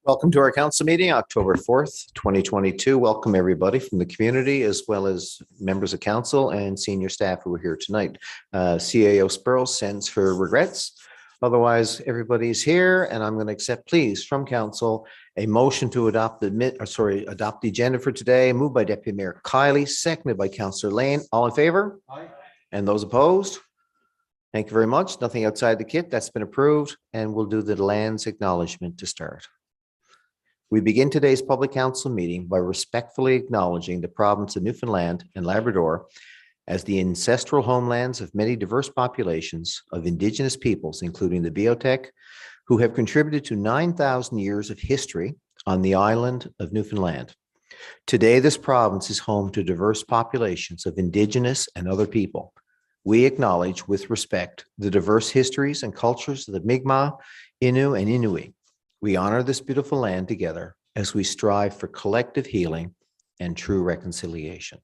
Welcome to our council meeting, October 4th, 2022. Welcome everybody from the community as well as members of council and senior staff who are here tonight. CAO Spurl sends her regrets. Otherwise, everybody's here and I'm going to accept, please, from council, a motion to adopt the agenda for today, moved by Deputy Mayor Kiley, seconded by Councillor Lane. All in favor? Aye. And those opposed? Thank you very much. Nothing outside the kit. That's been approved. And we'll do the lands acknowledgement to start. We begin today's public council meeting by respectfully acknowledging the province of Newfoundland and Labrador as the ancestral homelands of many diverse populations of Indigenous peoples, including the Beothuk, who have contributed to 9,000 years of history on the island of Newfoundland. Today, this province is home to diverse populations of Indigenous and other people. We acknowledge with respect the diverse histories and cultures of the Mi'kmaq, Innu, and Inuit. We honor this beautiful land together as we strive for collective healing and true reconciliation.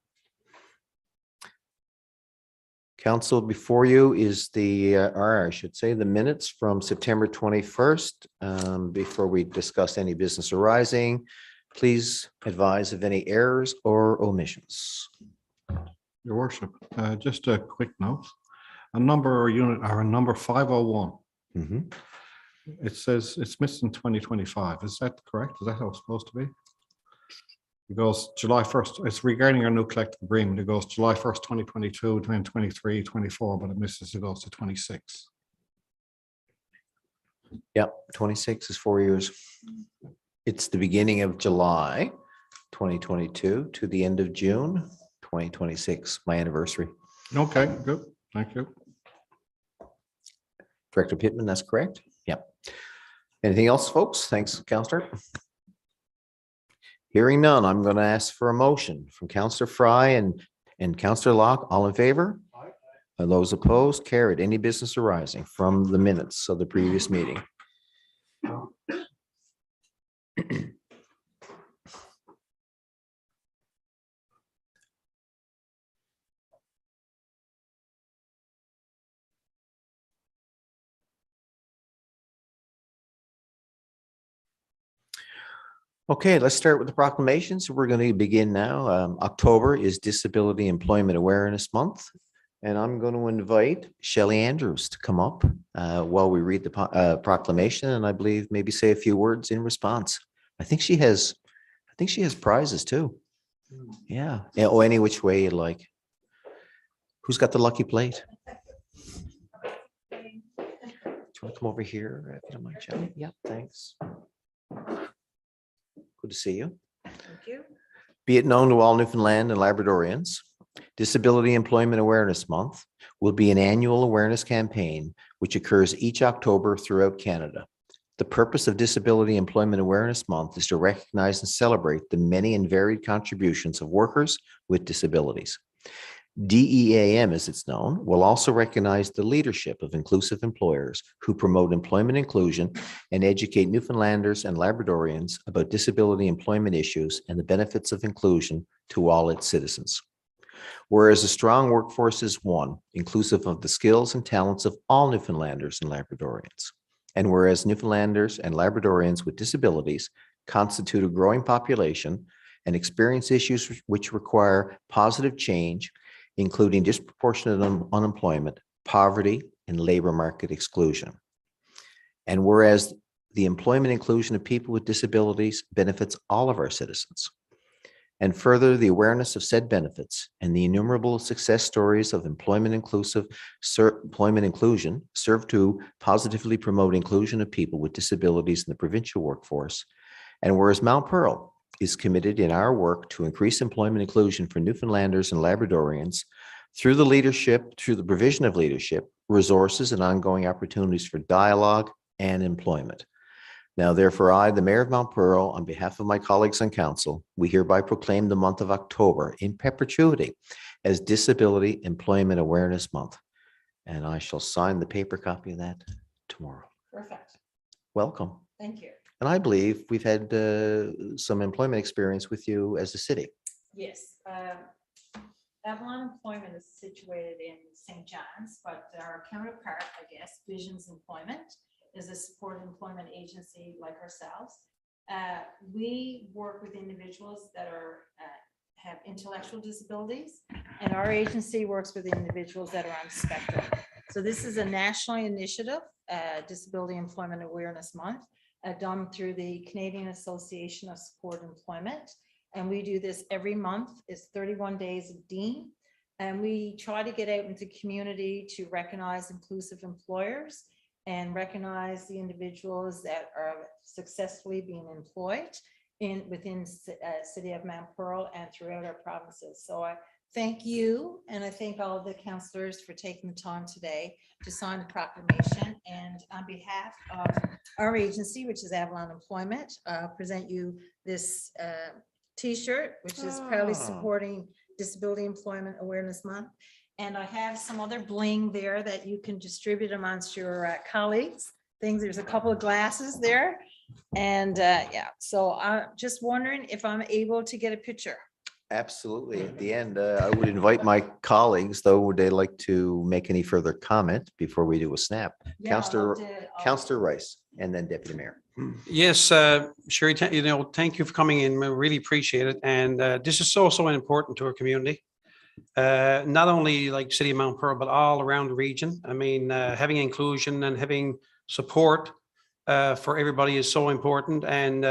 Council, before you is the minutes from September 21st. Before we discuss any business arising, please advise of any errors or omissions. Your worship, just a quick note. A number or unit are a number 501. It says it's missing 2025. Is that correct? Is that how it's supposed to be? It goes July 1st. It's regarding our new collective agreement. It goes July 1st, 2022, 2023, 24, but it misses. It goes to 26. Yep, 26 is 4 years. It's the beginning of July 2022 to the end of June 2026, my anniversary. Okay, good. Thank you. Director Pittman, that's correct. Yep. Anything else, folks? Thanks, Councillor. Hearing none, I'm going to ask for a motion from Councillor Fry and Councillor Locke. All in favor? Aye. And those opposed? Carried. Any business arising from the minutes of the previous meeting? Okay, let's start with the proclamations. We're going to begin now. October is Disability Employment Awareness Month, and I'm going to invite Shelley Andrews to come up while we read the proclamation, and I believe maybe say a few words in response. I think she has prizes too. Yeah. Oh, any which way you like. Who's got the lucky plate? Do you want to come over here if you don't mind, Shelley? Yeah, thanks. Good to see you. Thank you. Be it known to all Newfoundland and Labradorians, Disability Employment Awareness Month will be an annual awareness campaign which occurs each October throughout Canada. The purpose of Disability Employment Awareness Month is to recognize and celebrate the many and varied contributions of workers with disabilities. DEAM, as it's known, will also recognize the leadership of inclusive employers who promote employment inclusion and educate Newfoundlanders and Labradorians about disability employment issues and the benefits of inclusion to all its citizens. Whereas a strong workforce is one, inclusive of the skills and talents of all Newfoundlanders and Labradorians. And whereas Newfoundlanders and Labradorians with disabilities constitute a growing population and experience issues which require positive change, including disproportionate unemployment, poverty, and labor market exclusion. And whereas the employment inclusion of people with disabilities benefits all of our citizens. And further, the awareness of said benefits and the innumerable success stories of employment inclusion serve to positively promote inclusion of people with disabilities in the provincial workforce. And whereas Mount Pearl is committed in our work to increase employment inclusion for Newfoundlanders and Labradorians through the provision of leadership, resources, and ongoing opportunities for dialogue and employment. Now, therefore, I, the Mayor of Mount Pearl, on behalf of my colleagues on council, we hereby proclaim the month of October in perpetuity as Disability Employment Awareness Month. And I shall sign the paper copy of that tomorrow. Perfect. Welcome. Thank you. And I believe we've had some employment experience with you as a city. Yes. Avalon Employment is situated in St. John's, but our counterpart, I guess, Visions Employment is a support employment agency like ourselves. We work with individuals that have intellectual disabilities, and our agency works with individuals that are on the spectrum. So this is a national initiative, Disability Employment Awareness Month, done through the Canadian Association of Support Employment. And we do this every month. It's 31 days of DEAN. And we try to get out into the community to recognize inclusive employers and recognize the individuals that are successfully being employed within City of Mount Pearl and throughout our provinces. So I thank you, and I thank all of the councillors for taking the time today to sign the proclamation. And on behalf of our agency, which is Avalon Employment, present you this T-shirt, which is proudly supporting Disability Employment Awareness Month. And I have some other bling there that you can distribute amongst your colleagues. There's a couple of glasses there. And yeah, so I'm just wondering if I'm able to get a picture. Absolutely. At the end, I would invite my colleagues, though, would they like to make any further comment before we do a snap? Yeah, Councillor Rice, and then Deputy Mayor. Yes, Sherry, thank you for coming in. We really appreciate it. And this is so important to our community. Not only like City of Mount Pearl, but all around the region. I mean, having inclusion and having support for everybody is so important. And,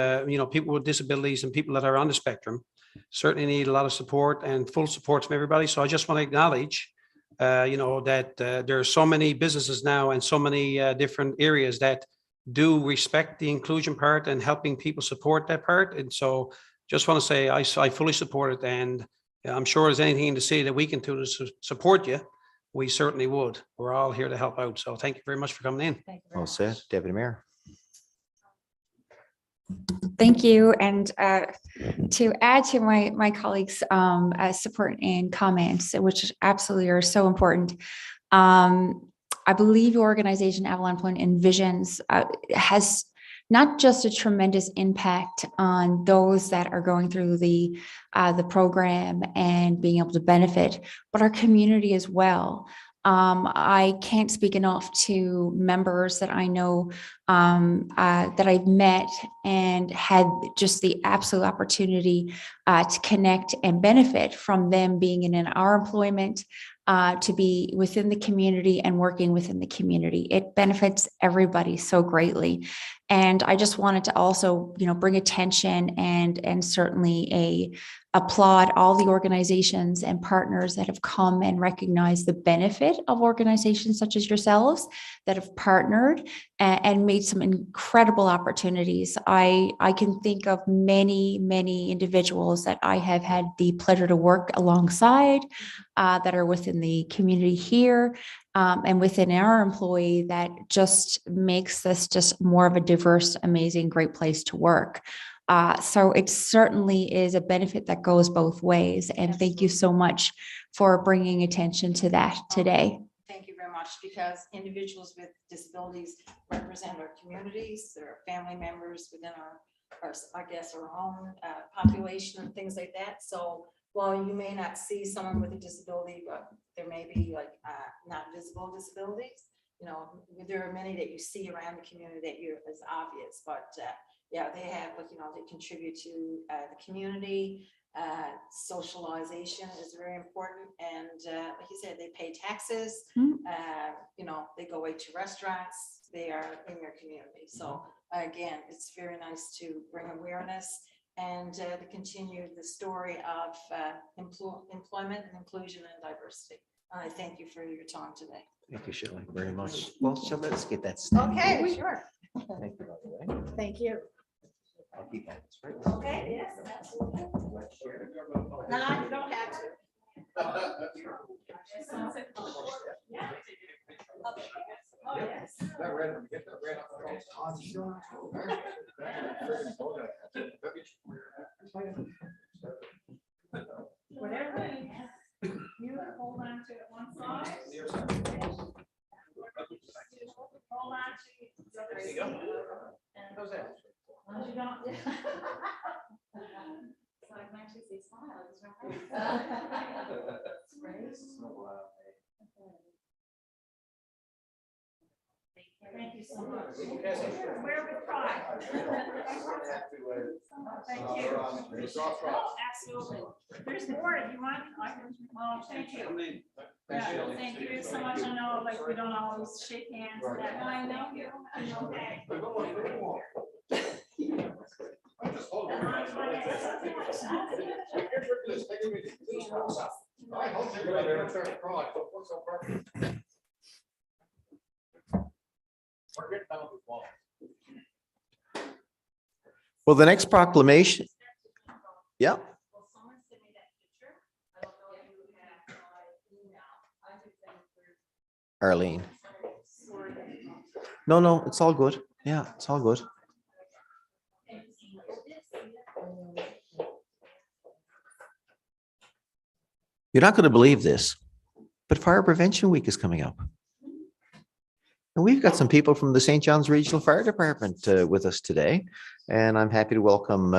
people with disabilities and people that are on the spectrum certainly need a lot of support and full support from everybody. So I just want to acknowledge, that there are so many businesses now and so many different areas that do respect the inclusion part and helping people support that part. And so just want to say I fully support it. And I'm sure there's anything in the city that we can do to support you, we certainly would. We're all here to help out. So thank you very much for coming in. Thank you very All much. set, Deputy Mayor. Thank you. And to add to my colleagues' support and comments, which absolutely are so important, I believe your organization, Avalon Employment Envisions, has not just a tremendous impact on those that are going through the program and being able to benefit, but our community as well. I can't speak enough to members that I know that I've met and had just the absolute opportunity to connect and benefit from them being in our employment, to be within the community and working within the community. It benefits everybody so greatly. And I just wanted to also, bring attention and certainly applaud all the organizations and partners that have come and recognized the benefit of organizations such as yourselves that have partnered and made some incredible opportunities. I can think of many individuals that I have had the pleasure to work alongside that are within the community here and within our employee that just makes this just more of a diverse, amazing, great place to work. So it certainly is a benefit that goes both ways. And thank you so much for bringing attention to that today. Thank you very much, because individuals with disabilities represent our communities, their family members within our own population and things like that. So while you may not see someone with a disability, but there may be not visible disabilities, there are many that you see around the community that is obvious, but yeah, they have, they contribute to the community. Socialization is very important. And like you said, they pay taxes, they go away to restaurants, they are in your community. So again, it's very nice to bring awareness and to continue the story of employment and inclusion and diversity. I thank you for your time today. Thank you, Shirley, very much. Well, so let's get that snap. Okay, sure. Thank you, by the way. Thank you. I'll keep that straight. Okay, yes, absolutely. No, you don't have to. Yeah. Oh, yes. Whatever. You hold on to it one side. Hold on to the other side. How's that? As long as you don't. So I can actually see smiles, right? Great. Thank you so much. Where with pride. Thank you. Oh, absolutely. There's more. You want? Well, thank you. Yeah, thank you so much. I know, like, we don't always shake hands. And that. I know you. Okay. Well, the next proclamation. Yeah. Will someone send me that picture? I don't know if you have my email. I just sent it through. Arlene. No, it's all good. Yeah, it's all good. You're not going to believe this, but Fire Prevention Week is coming up. And we've got some people from the St. John's Regional Fire Department with us today. And I'm happy to welcome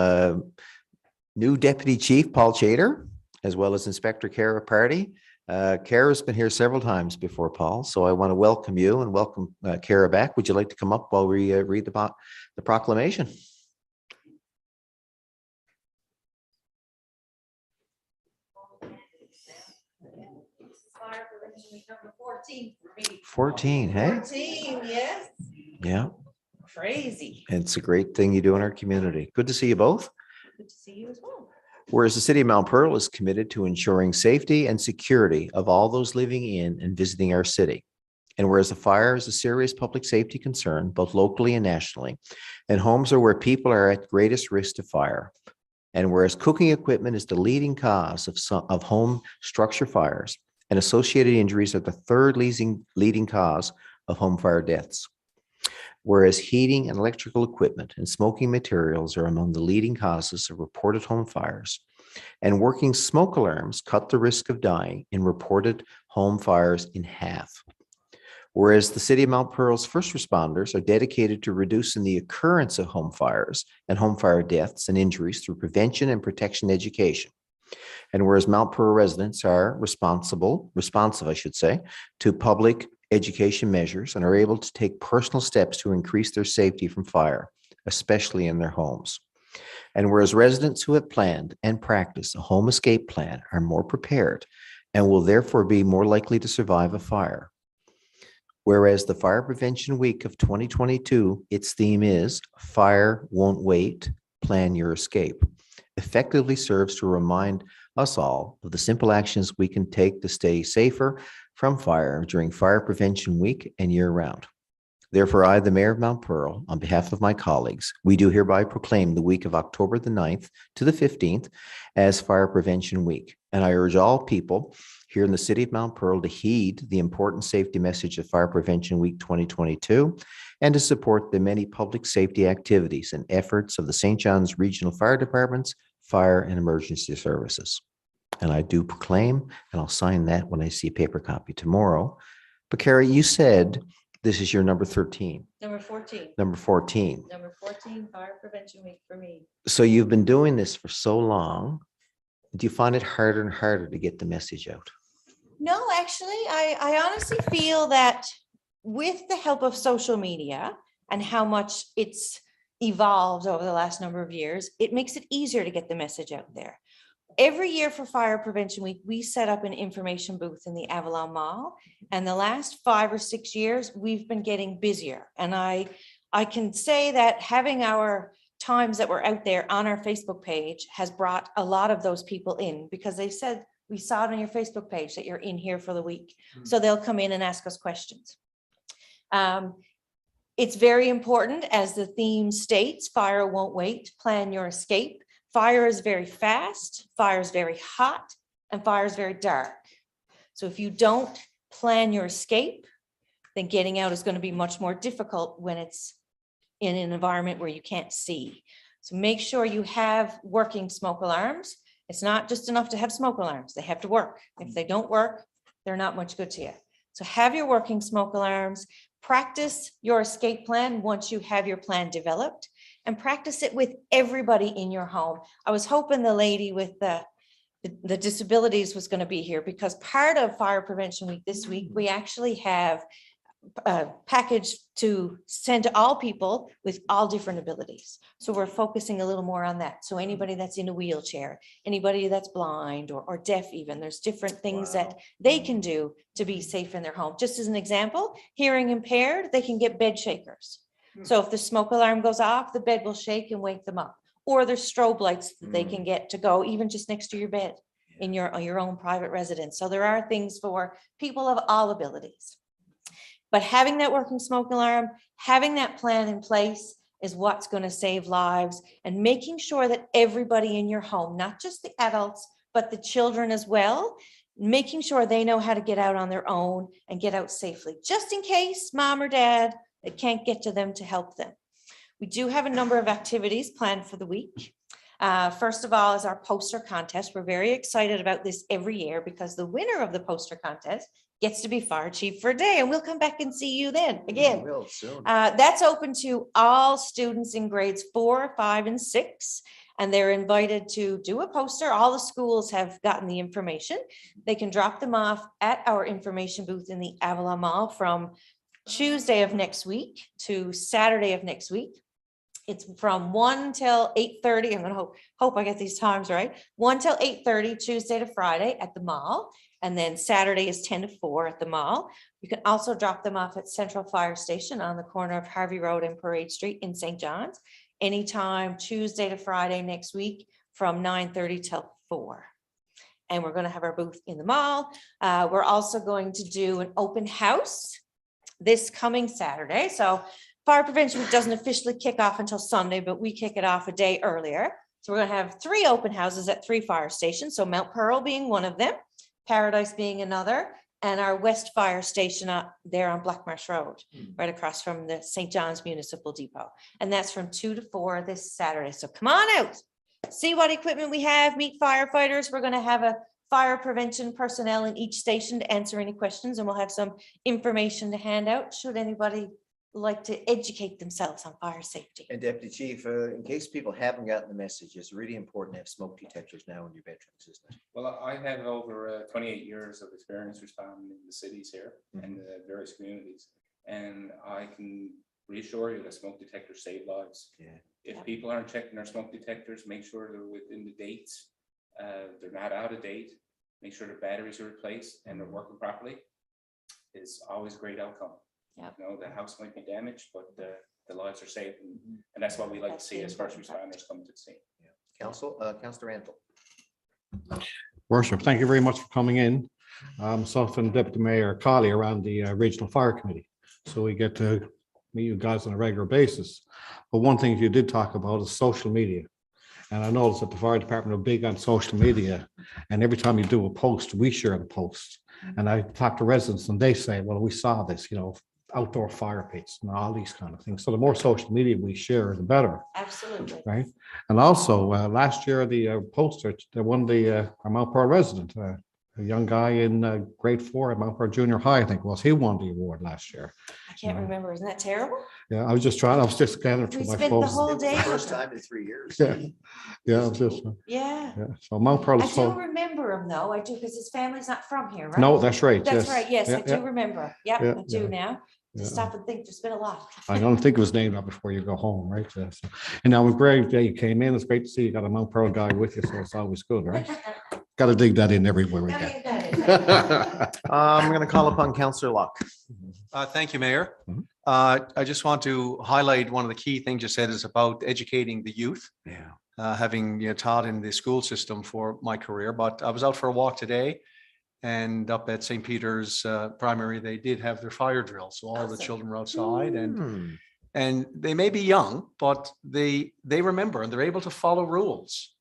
new Deputy Chief Paul Chater, as well as Inspector Kara Party. Kara's been here several times before, Paul, so I want to welcome you and welcome Kara back. Would you like to come up while we read the proclamation? Fire Prevention Week number 14 for me. 14, hey? 14, yes. Yeah, Crazy. it's a great thing you do in our community. Good to see you both. Good to see you as well. Whereas the city of Mount Pearl is committed to ensuring safety and security of all those living in and visiting our city. And whereas a fire is a serious public safety concern, both locally and nationally, and homes are where people are at greatest risk to fire. And whereas cooking equipment is the leading cause of home structure fires, and associated injuries are the third leading cause of home fire deaths. Whereas heating and electrical equipment and smoking materials are among the leading causes of reported home fires, and working smoke alarms cut the risk of dying in reported home fires in half. Whereas the city of Mount Pearl's first responders are dedicated to reducing the occurrence of home fires and home fire deaths and injuries through prevention and protection education. And whereas Mount Pearl residents are responsive, I should say, to public education measures and are able to take personal steps to increase their safety from fire, especially in their homes. And whereas residents who have planned and practiced a home escape plan are more prepared and will therefore be more likely to survive a fire. Whereas the Fire Prevention Week of 2022, its theme is Fire Won't Wait, Plan Your Escape, effectively serves to remind us all of the simple actions we can take to stay safer from fire during Fire Prevention Week and year-round. Therefore, I, the Mayor of Mount Pearl, on behalf of my colleagues, we do hereby proclaim the week of October the 9th to the 15th as Fire Prevention Week. And I urge all people here in the city of Mount Pearl to heed the important safety message of Fire Prevention Week 2022 and to support the many public safety activities and efforts of the St. John's Regional Fire Department's Fire and Emergency Services. And I do proclaim, and I'll sign that when I see a paper copy tomorrow. But Carrie, you said this is your number 13. Number 14. Number 14. Number 14, Fire Prevention Week for me. So you've been doing this for so long. Do you find it harder and harder to get the message out? No, actually, I honestly feel that with the help of social media and how much it's evolved over the last number of years, it makes it easier to get the message out there. Every year for Fire Prevention Week, we set up an information booth in the Avalon Mall. And the last 5 or 6 years, we've been getting busier. And I can say that having our times that we're out there on our Facebook page has brought a lot of those people in, because they said, we saw it on your Facebook page that you're in here for the week. So they'll come in and ask us questions. It's very important, as the theme states, fire won't wait, plan your escape. Fire is very fast, fire is very hot, and fire is very dark. So if you don't plan your escape, then getting out is going to be much more difficult when it's in an environment where you can't see. So make sure you have working smoke alarms. It's not just enough to have smoke alarms. They have to work. If they don't work, they're not much good to you. So have your working smoke alarms, practice your escape plan once you have your plan developed, and practice it with everybody in your home. I was hoping the lady with the disabilities was going to be here, because part of Fire Prevention Week this week, we actually have package to send to all people with all different abilities. So we're focusing a little more on that. So anybody that's in a wheelchair, anybody that's blind or deaf even, there's different things that they can do to be safe in their home. Just as an example, hearing impaired, they can get bed shakers. So if the smoke alarm goes off, the bed will shake and wake them up. Or there's strobe lights that they can get to go even just next to your bed in your own private residence. So there are things for people of all abilities. But having that working smoke alarm, having that plan in place is what's going to save lives, and making sure that everybody in your home, not just the adults, but the children as well, making sure they know how to get out on their own and get out safely, just in case mom or dad, it can't get to them to help them. We do have a number of activities planned for the week. First of all is our poster contest. We're very excited about this every year because the winner of the poster contest gets to be fire chief for a day, and we'll come back and see you then again. Will soon. That's open to all students in grades 4, 5, and 6, and they're invited to do a poster. All the schools have gotten the information. They can drop them off at our information booth in the Avalon Mall from Tuesday of next week to Saturday of next week. It's from 1 till 8:30. I'm going to hope I get these times right. 1 till 8:30, Tuesday to Friday at the mall. And then Saturday is 10 to 4 at the mall. You can also drop them off at Central Fire Station on the corner of Harvey Road and Parade Street in St. John's. Anytime Tuesday to Friday next week from 9:30 till 4. And we're going to have our booth in the mall. We're also going to do an open house this coming Saturday. So Fire Prevention Week doesn't officially kick off until Sunday, but we kick it off a day earlier. So we're going to have 3 open houses at 3 fire stations. So Mount Pearl being one of them, Paradise being another, and our West Fire Station up there on Black Marsh Road, right across from the St. John's Municipal Depot. And that's from 2 to 4 this Saturday. So come on out, see what equipment we have, meet firefighters. We're going to have a fire prevention personnel in each station to answer any questions, and we'll have some information to hand out should anybody like to educate themselves on fire safety. And Deputy Chief, in case people haven't gotten the message, it's really important to have smoke detectors now in your bedrooms, isn't it? Well, I have over 28 years of experience responding in the cities here and the various communities. And I can reassure you that smoke detectors save lives. Yeah. If people aren't checking their smoke detectors, make sure they're within the dates. They're not out of date. Make sure the batteries are replaced and they're working properly. It's always a great outcome. Yep. You know, the house might be damaged, but the lives are safe. And that's what we like to see as first responders come to the scene. Councillor Antle. Worship, thank you very much for coming in. Myself and Deputy Mayor Colley are on the Regional Fire Committee. So we get to meet you guys on a regular basis. But one thing you did talk about is social media. And I noticed that the fire department are big on social media. And every time you do a post, we share the post. And I talk to residents and they say, well, we saw this, you know, outdoor fire pits and all these kind of things. So the more social media we share, the better. Absolutely. Right. And also last year, the poster, they won the Mount Pearl resident, a young guy in grade 4 at Mount Pearl Junior High, I think was, he won the award last year. I can't remember. Isn't that terrible? Yeah, I was just scanning through We my spent the phones. whole day. First time in 3 years. Yeah, yeah, I was just, Yeah. yeah. So Mount Pearl I is do so, remember him though. I do, because his family's not from here, right? no, that's right. That's right. Yes, Yeah, I do remember. Yep, Yeah, I do yeah. now. Yeah. Just stop and think, there's been a lot. I don't think it was named up before you go home, right? So, and now, Greg, yeah, you came in. It's great to see you got a Mount Pearl guy with you, so it's always good, right? Got to dig that in everywhere we get. I'm going to call upon Councillor Locke. Thank you, Mayor. Mhm. I just want to highlight one of the key things you said is about educating the youth, Yeah. having taught in the school system for my career. But I was out for a walk today, and up at St. Peter's Primary, they did have their fire drill. So all the Awesome. children were outside, Hmm. and they may be young, but they remember and they're able to follow rules.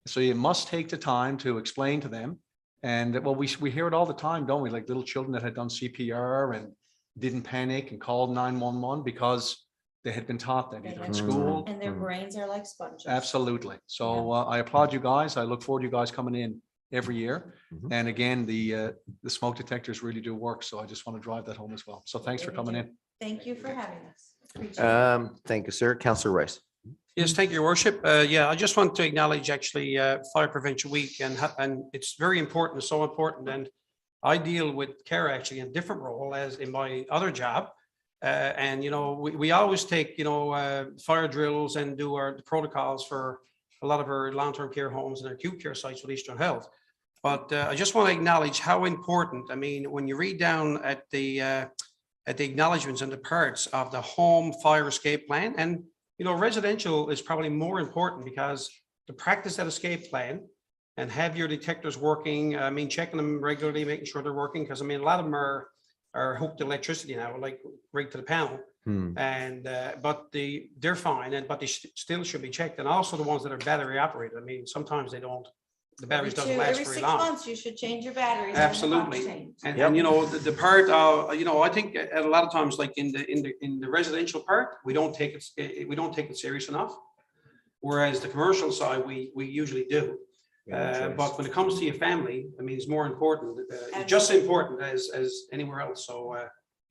So you must take the time to explain to them. And well, we hear it all the time, don't we? Like little children that had done CPR and didn't panic and called 911 because they had been taught that either in school. And their brains are like sponges. Absolutely. So I applaud you guys. I look forward to you guys coming in every year. Mhm. And again, the smoke detectors really do work. So I just want to drive that home as well. So thanks for Really coming do. in. Thank you for having us. Appreciate it. Thank you, sir. Councillor Rice. Yes, thank you, Your Worship. Yeah, I just want to acknowledge actually Fire Prevention Week and it's very important, so important. And I deal with care actually in a different role as in my other job. And, you know, we always take, you know, fire drills and do our protocols for a lot of our long-term care homes and our acute care sites with Eastern Health. But I just want to acknowledge how important, I mean, when you read down at the acknowledgements and the parts of the home fire escape plan, and, you know, residential is probably more important because to practice that escape plan and have your detectors working, I mean, checking them regularly, making sure they're working, because I mean, a lot of them are hooked to electricity now, like right to the panel. And but they're fine, but they still should be checked. And also the ones that are battery operated. I mean, sometimes they don't, the batteries doesn't last Every very 6 long. months, you should change your batteries. when the clock's Absolutely. changed. And you know, the part, you know, I think at a lot of times, like in the residential part, we don't take it serious enough. Whereas the commercial side, we usually do. But when it comes to your family, I mean, it's more important, just as important as anywhere else. So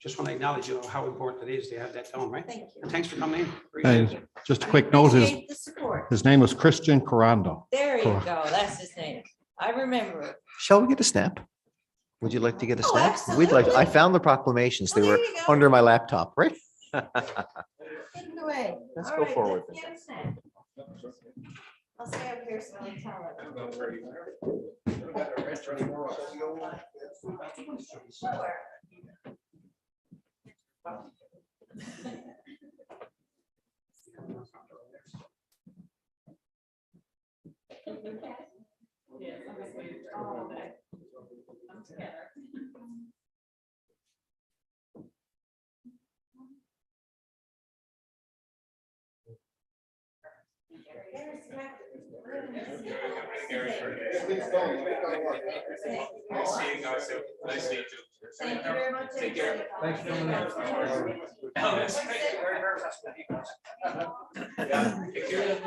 just want to acknowledge, you know, how important it is to have that done, right? Thank you. And thanks for coming in. Appreciate it. And just a quick note, Appreciate the support. his name was Christian Corando. There you Correct. go. That's his name. I remember it. Shall we get a snap? Would you like to get a Oh, snap? We'd like, I absolutely. found the proclamations. They Oh, were there you go. under my laptop, right? Hidden away. Let's All go right, forward. let's get a snack. I'll stay up here so I can tell it. Sure. Thank you very much. Take care. Thanks for coming All right. Take care.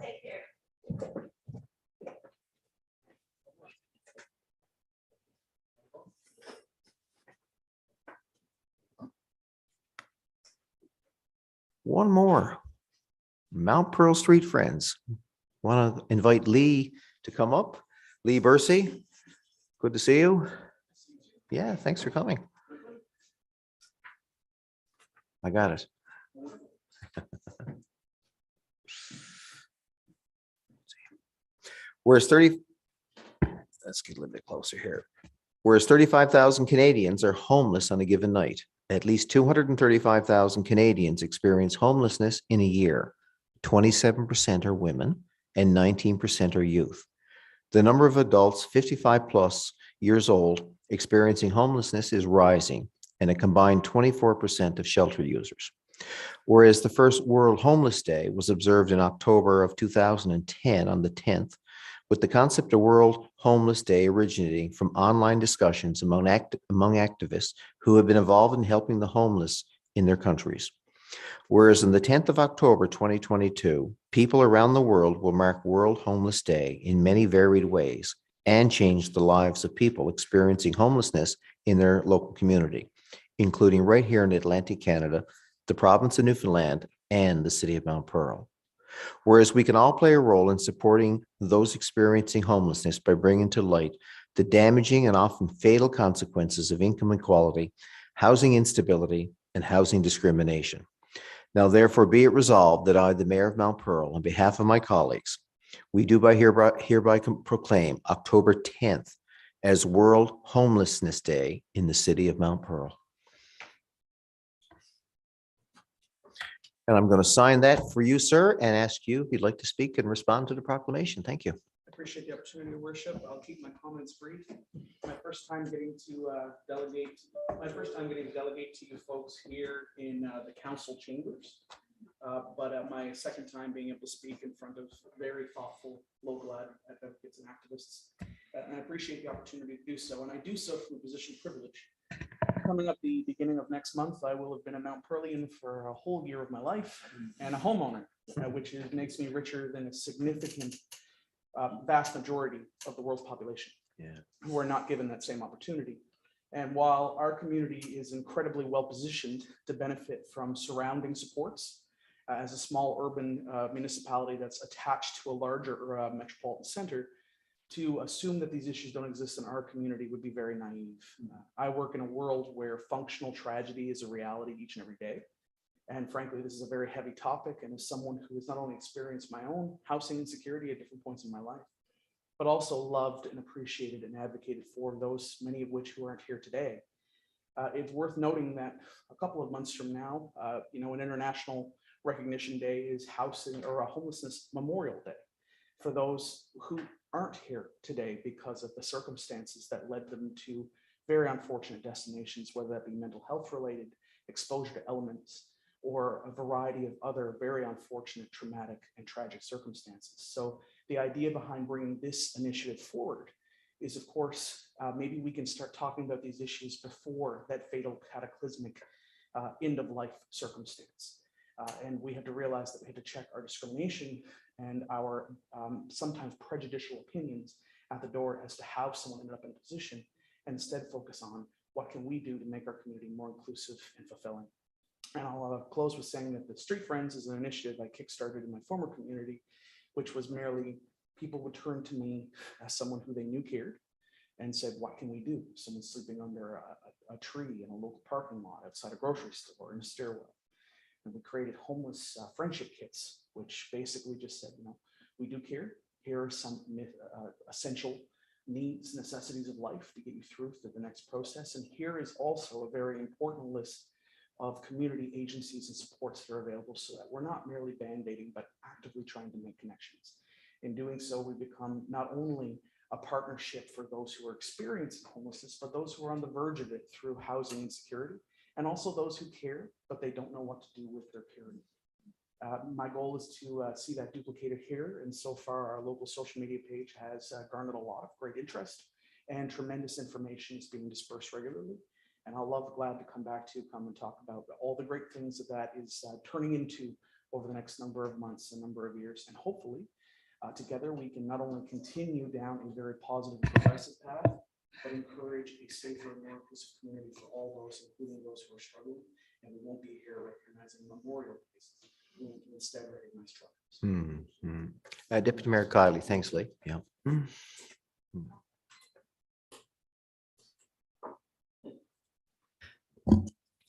Take care. One more. Mount Pearl Street Friends. Want to invite Lee to come up. Lee Bursey, good to see you. Yeah, thanks for coming. I got it. Whereas let's get a little bit closer here. Whereas 35,000 Canadians are homeless on a given night, at least 235,000 Canadians experience homelessness in a year. 27% are women and 19% are youth. The number of adults 55 plus years old experiencing homelessness is rising, and a combined 24% of shelter users. Whereas the first World Homeless Day was observed in October of 2010 on the 10th, with the concept of World Homeless Day originating from online discussions among activists who have been involved in helping the homeless in their countries. Whereas on the 10th of October 2022, people around the world will mark World Homeless Day in many varied ways and change the lives of people experiencing homelessness in their local community, including right here in Atlantic Canada, the province of Newfoundland, and the city of Mount Pearl. Whereas we can all play a role in supporting those experiencing homelessness by bringing to light the damaging and often fatal consequences of income inequality, housing instability, and housing discrimination. Now, therefore, be it resolved that I, the Mayor of Mount Pearl, on behalf of my colleagues, we do hereby proclaim October 10th as World Homelessness Day in the city of Mount Pearl. And I'm going to sign that for you, sir, and ask you if you'd like to speak and respond to the proclamation. Thank you. I appreciate the opportunity to worship. I'll keep my comments brief. My first time getting to delegate to you folks here in the council chambers. But my second time being able to speak in front of very thoughtful local advocates and activists. And I appreciate the opportunity to do so. And I do so from a position of privilege. Coming up the beginning of next month, I will have been a Mount Pearlian for a whole year of my life and a homeowner, which makes me richer than a significant vast majority of the world's population who are not given that same opportunity. And while our community is incredibly well positioned to benefit from surrounding supports, as a small urban municipality that's attached to a larger metropolitan center, to assume that these issues don't exist in our community would be very naive. I work in a world where functional tragedy is a reality each and every day. And frankly, this is a very heavy topic. And as someone who has not only experienced my own housing insecurity at different points in my life, but also loved and appreciated and advocated for those, many of which who aren't here today. It's worth noting that a couple of months from now, an International Recognition Day is housing or a homelessness memorial day for those who aren't here today because of the circumstances that led them to very unfortunate destinations, whether that be mental health related, exposure to elements, or a variety of other very unfortunate, traumatic, and tragic circumstances. So the idea behind bringing this initiative forward is, of course, maybe we can start talking about these issues before that fatal cataclysmic end of life circumstance. And we have to realize that we have to check our discrimination and our sometimes prejudicial opinions at the door as to how someone ended up in a position, and instead focus on what can we do to make our community more inclusive and fulfilling. And I'll close with saying that the Street Friends is an initiative I kickstarted in my former community, which was merely people would turn to me as someone who they knew cared and said, what can we do? Someone's sleeping under a tree in a local parking lot, outside a grocery store, in a stairwell. And we created homeless friendship kits, which basically just said, we do care. Here are some essential needs, necessities of life to get you through to the next process. And here is also a very important list of community agencies and supports that are available, so that we're not merely band-aiding, but actively trying to make connections. In doing so, we become not only a partnership for those who are experiencing homelessness, but those who are on the verge of it through housing insecurity, and also those who care, but they don't know what to do with their caring. My goal is to see that duplicated here, and so far our local social media page has garnered a lot of great interest, and tremendous information is being dispersed regularly. And I'll glad to come and talk about all the great things that is turning into over the next number of months, a number of years, and hopefully together we can not only continue down a very positive and progressive path, but encourage a safer and more inclusive community for all those, including those who are struggling. And we won't be here recognizing memorial days. We will instead recognize struggles. Deputy Mayor Kiley, thanks, Lee. Yeah.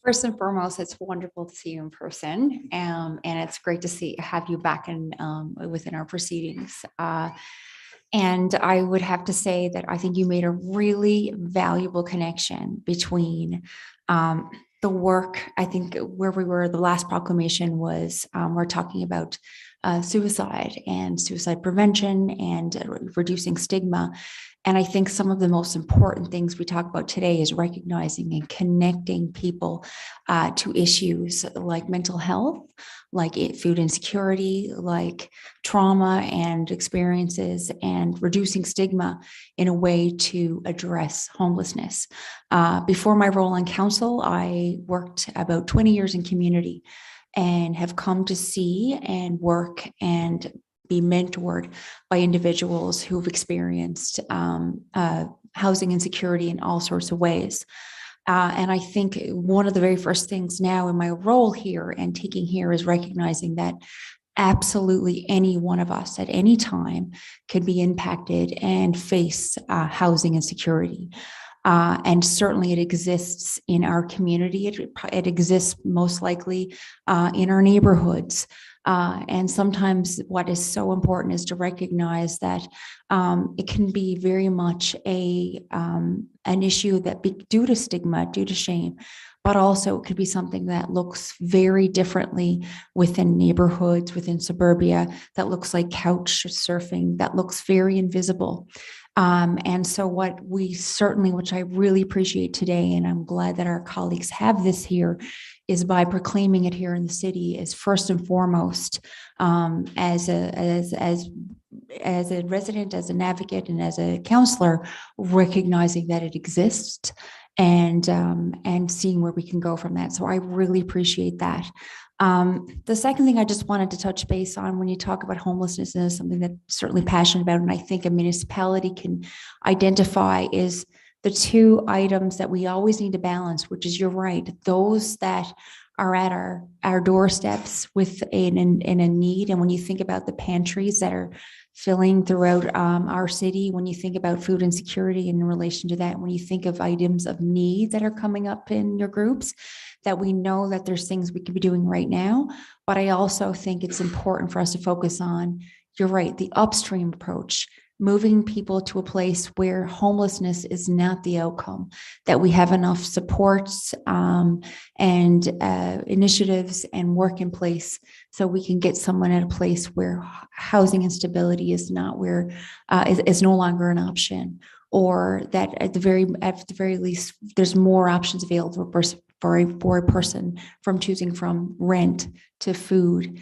First and foremost, it's wonderful to see you in person, and it's great to have you back within our proceedings. And I would have to say that I think you made a really valuable connection between the work. I think where we were, the last proclamation was we're talking about suicide and suicide prevention and reducing stigma. And I think some of the most important things we talk about today is recognizing and connecting people to issues like mental health, like food insecurity, like trauma and experiences, and reducing stigma in a way to address homelessness. Before my role on council, I worked about 20 years in community and have come to see and work and be mentored by individuals who've experienced housing insecurity in all sorts of ways. And I think one of the very first things now in my role here and taking here is recognizing that absolutely any one of us at any time could be impacted and face housing insecurity. And certainly it exists in our community. It exists most likely in our neighborhoods. And sometimes what is so important is to recognize that it can be very much an issue that due to stigma, due to shame, but also it could be something that looks very differently within neighborhoods, within suburbia, that looks like couch surfing, that looks very invisible. And so which I really appreciate today, and I'm glad that our colleagues have this here, is by proclaiming it here in the city is first and foremost, as a resident, as an advocate, and as a counselor, recognizing that it exists and seeing where we can go from that. So I really appreciate that. The second thing I just wanted to touch base on when you talk about homelessness, is something that I'm certainly passionate about, and I think a municipality can identify, is the two items that we always need to balance, which is, you're right, those that are at our doorsteps with in a need. And when you think about the pantries that are filling throughout our city, when you think about food insecurity in relation to that, when you think of items of need that are coming up in your groups, that we know that there's things we could be doing right now. But I also think it's important for us to focus on, you're right, the upstream approach, moving people to a place where homelessness is not the outcome, that we have enough supports and initiatives and work in place so we can get someone at a place where housing instability is not where is no longer an option, or that at the very least there's more options available for a person, from choosing from rent to food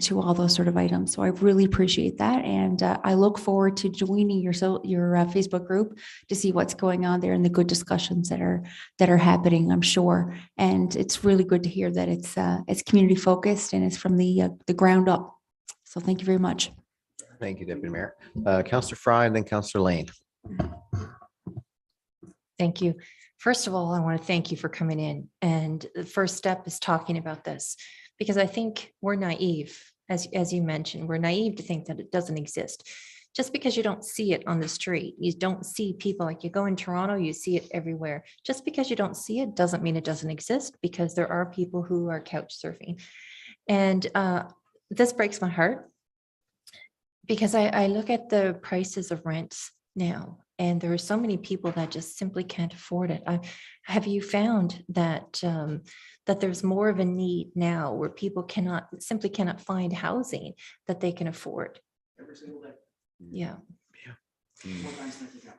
to all those sort of items. So I really appreciate that. And I look forward to joining your Facebook group to see what's going on there and the good discussions that are happening, I'm sure. And it's really good to hear that it's community focused and it's from the ground up. So thank you very much. Thank you, Deputy Mayor. Councillor Fry and then Councillor Lane. Thank you. First of all, I want to thank you for coming in. And the first step is talking about this, because I think we're naive, as you mentioned, we're naive to think that it doesn't exist. Just because you don't see it on the street, you don't see people, like you go in Toronto, you see it everywhere. Just because you don't see it doesn't mean it doesn't exist, because there are people who are couch surfing. And this breaks my heart, because I look at the prices of rents now, and there are so many people that just simply can't afford it. Have you found that that there's more of a need now where people simply cannot find housing that they can afford? Every single day. Yeah. 4 times a day.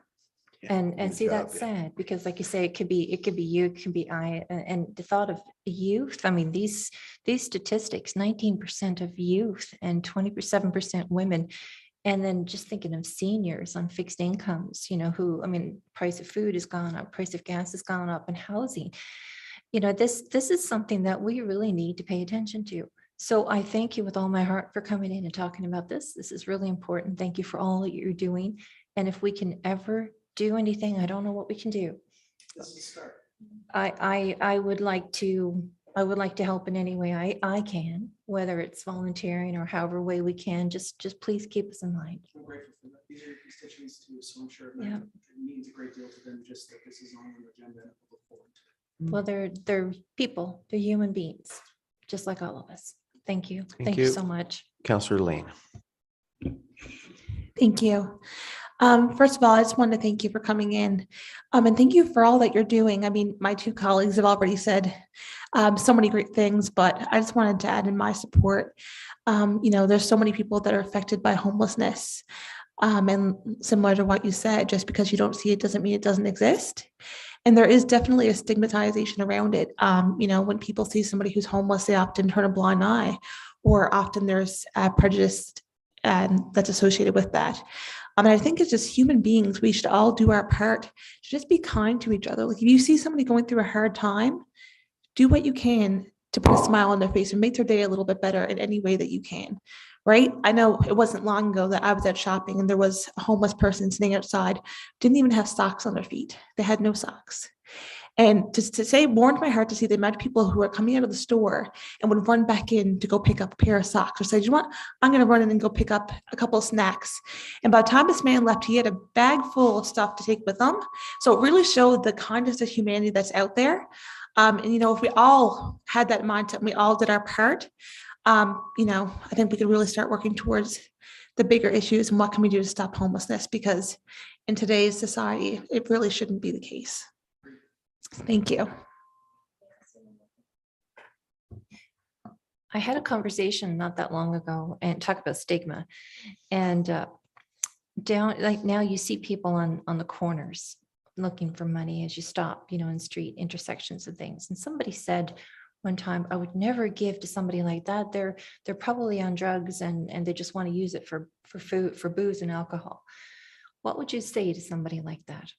And Good see, job, that's sad, because like you say, it could be you, it can be I, and the thought of youth, I mean, these statistics, 19% of youth and 27% women. And then just thinking of seniors on fixed incomes, who, I mean, price of food has gone up, price of gas has gone up, and housing. This is something that we really need to pay attention to. So I thank you with all my heart for coming in and talking about this. This is really important. Thank you for all that you're doing. And if we can ever do anything, I don't know what we can do. This is the start. I would like to help in any way I can, whether it's volunteering or however way we can. Just please keep us in mind. I'm grateful for that. These are your constituents too, so I'm sure that Yeah. it means a great deal to them just that this is on the agenda and look forward to it. Well, they're people, they're human beings, just like all of us. Thank you. Thank you you. so much. Councillor Lane. Thank you. First of all, I just wanted to thank you for coming in, and thank you for all that you're doing. I mean, my two colleagues have already said so many great things, but I just wanted to add in my support. There's so many people that are affected by homelessness, and similar to what you said, just because you don't see it doesn't mean it doesn't exist. And there is definitely a stigmatization around it. When people see somebody who's homeless, they often turn a blind eye, or often there's prejudice that's associated with that. And I think as just human beings, we should all do our part to just be kind to each other. Like if you see somebody going through a hard time, do what you can to put a smile on their face and make their day a little bit better in any way that you can, right? I know it wasn't long ago that I was out shopping and there was a homeless person sitting outside, didn't even have socks on their feet. They had no socks. And to say, it warmed my heart to see the amount of people who are coming out of the store and would run back in to go pick up a pair of socks, or say, you know what, I'm going to run in and go pick up a couple of snacks. And by the time this man left, he had a bag full of stuff to take with him. So it really showed the kindness of humanity that's out there. And if we all had that mindset and we all did our part, I think we could really start working towards the bigger issues and what can we do to stop homelessness, because in today's society, it really shouldn't be the case. Thank you. I had a conversation not that long ago and talk about stigma, and down like now you see people on the corners looking for money as you stop, in street intersections and things. And somebody said one time, I would never give to somebody like that. They're probably on drugs and they just want to use it for food, for booze and alcohol. What would you say to somebody like that?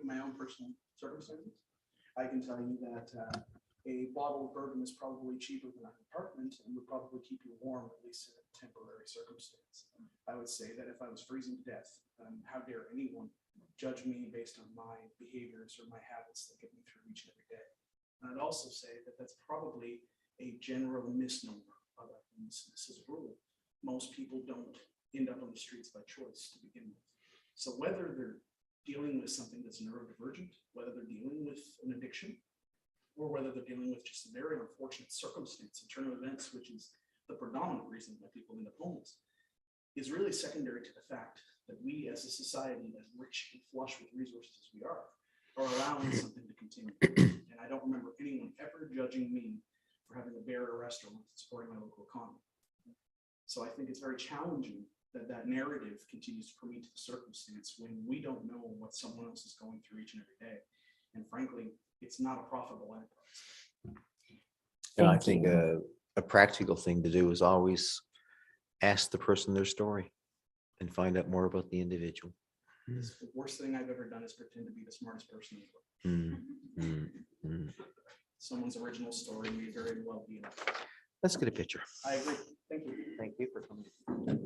In my own personal circumstances, I can tell you that a bottle of bourbon is probably cheaper than an apartment and would probably keep you warm, at least in a temporary circumstance. I would say that if I was freezing to death, how dare anyone judge me based on my behaviors or my habits that get me through each and every day. And I'd also say that that's probably a general misnomer of our homelessness rule. Most people don't end up on the streets by choice to begin with. So whether they're dealing with something that's neurodivergent, whether they're dealing with an addiction, or whether they're dealing with just a very unfortunate circumstance, a turn of events, which is the predominant reason why people end up homeless, is really secondary to the fact that we as a society, as rich and flush with resources as we are allowing something to continue. And I don't remember anyone ever judging me for having a bear at a restaurant supporting my local economy. So I think it's very challenging that that narrative continues to permeate the circumstance when we don't know what someone else is going through each and every day. And frankly, it's not a profitable enterprise. And I Thank think you. a practical thing to do is always ask the person their story and find out more about the individual. It's the worst thing I've ever done is pretend to be the smartest person in the world. Someone's original story may very well be enough. Let's get a picture. I agree. Thank you. Thank you for coming. Thanks.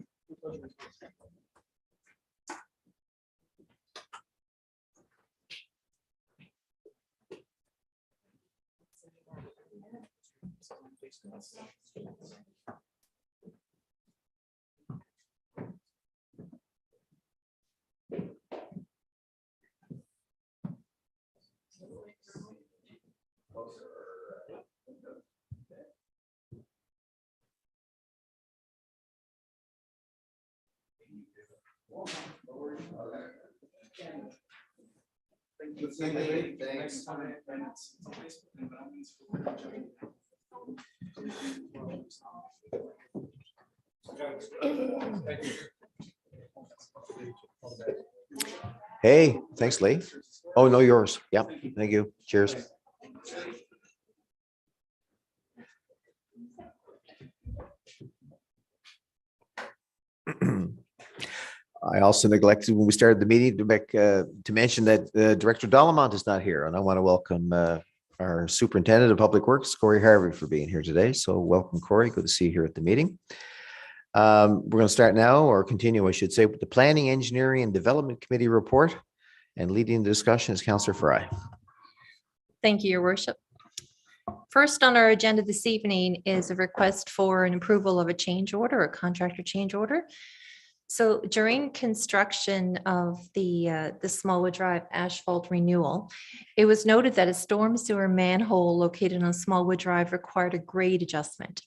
Hey, thanks, Lee. Oh, no, yours. Yep. Thank you. Cheers. I also neglected when we started the meeting to mention that Director Dollamont is not here, and I want to welcome our Superintendent of Public Works, Corey Harvey, for being here today. So welcome, Corey. Good to see you here at the meeting. We're going to start now, or continue, I should say, with the Planning, Engineering, and Development Committee report. And leading the discussion is Councillor Fry. Thank you, Your Worship. First on our agenda this evening is a request for an approval of a change order, a contractor change order. So during construction of the Smallwood Drive asphalt renewal, it was noted that a storm sewer manhole located on Smallwood Drive required a grade adjustment.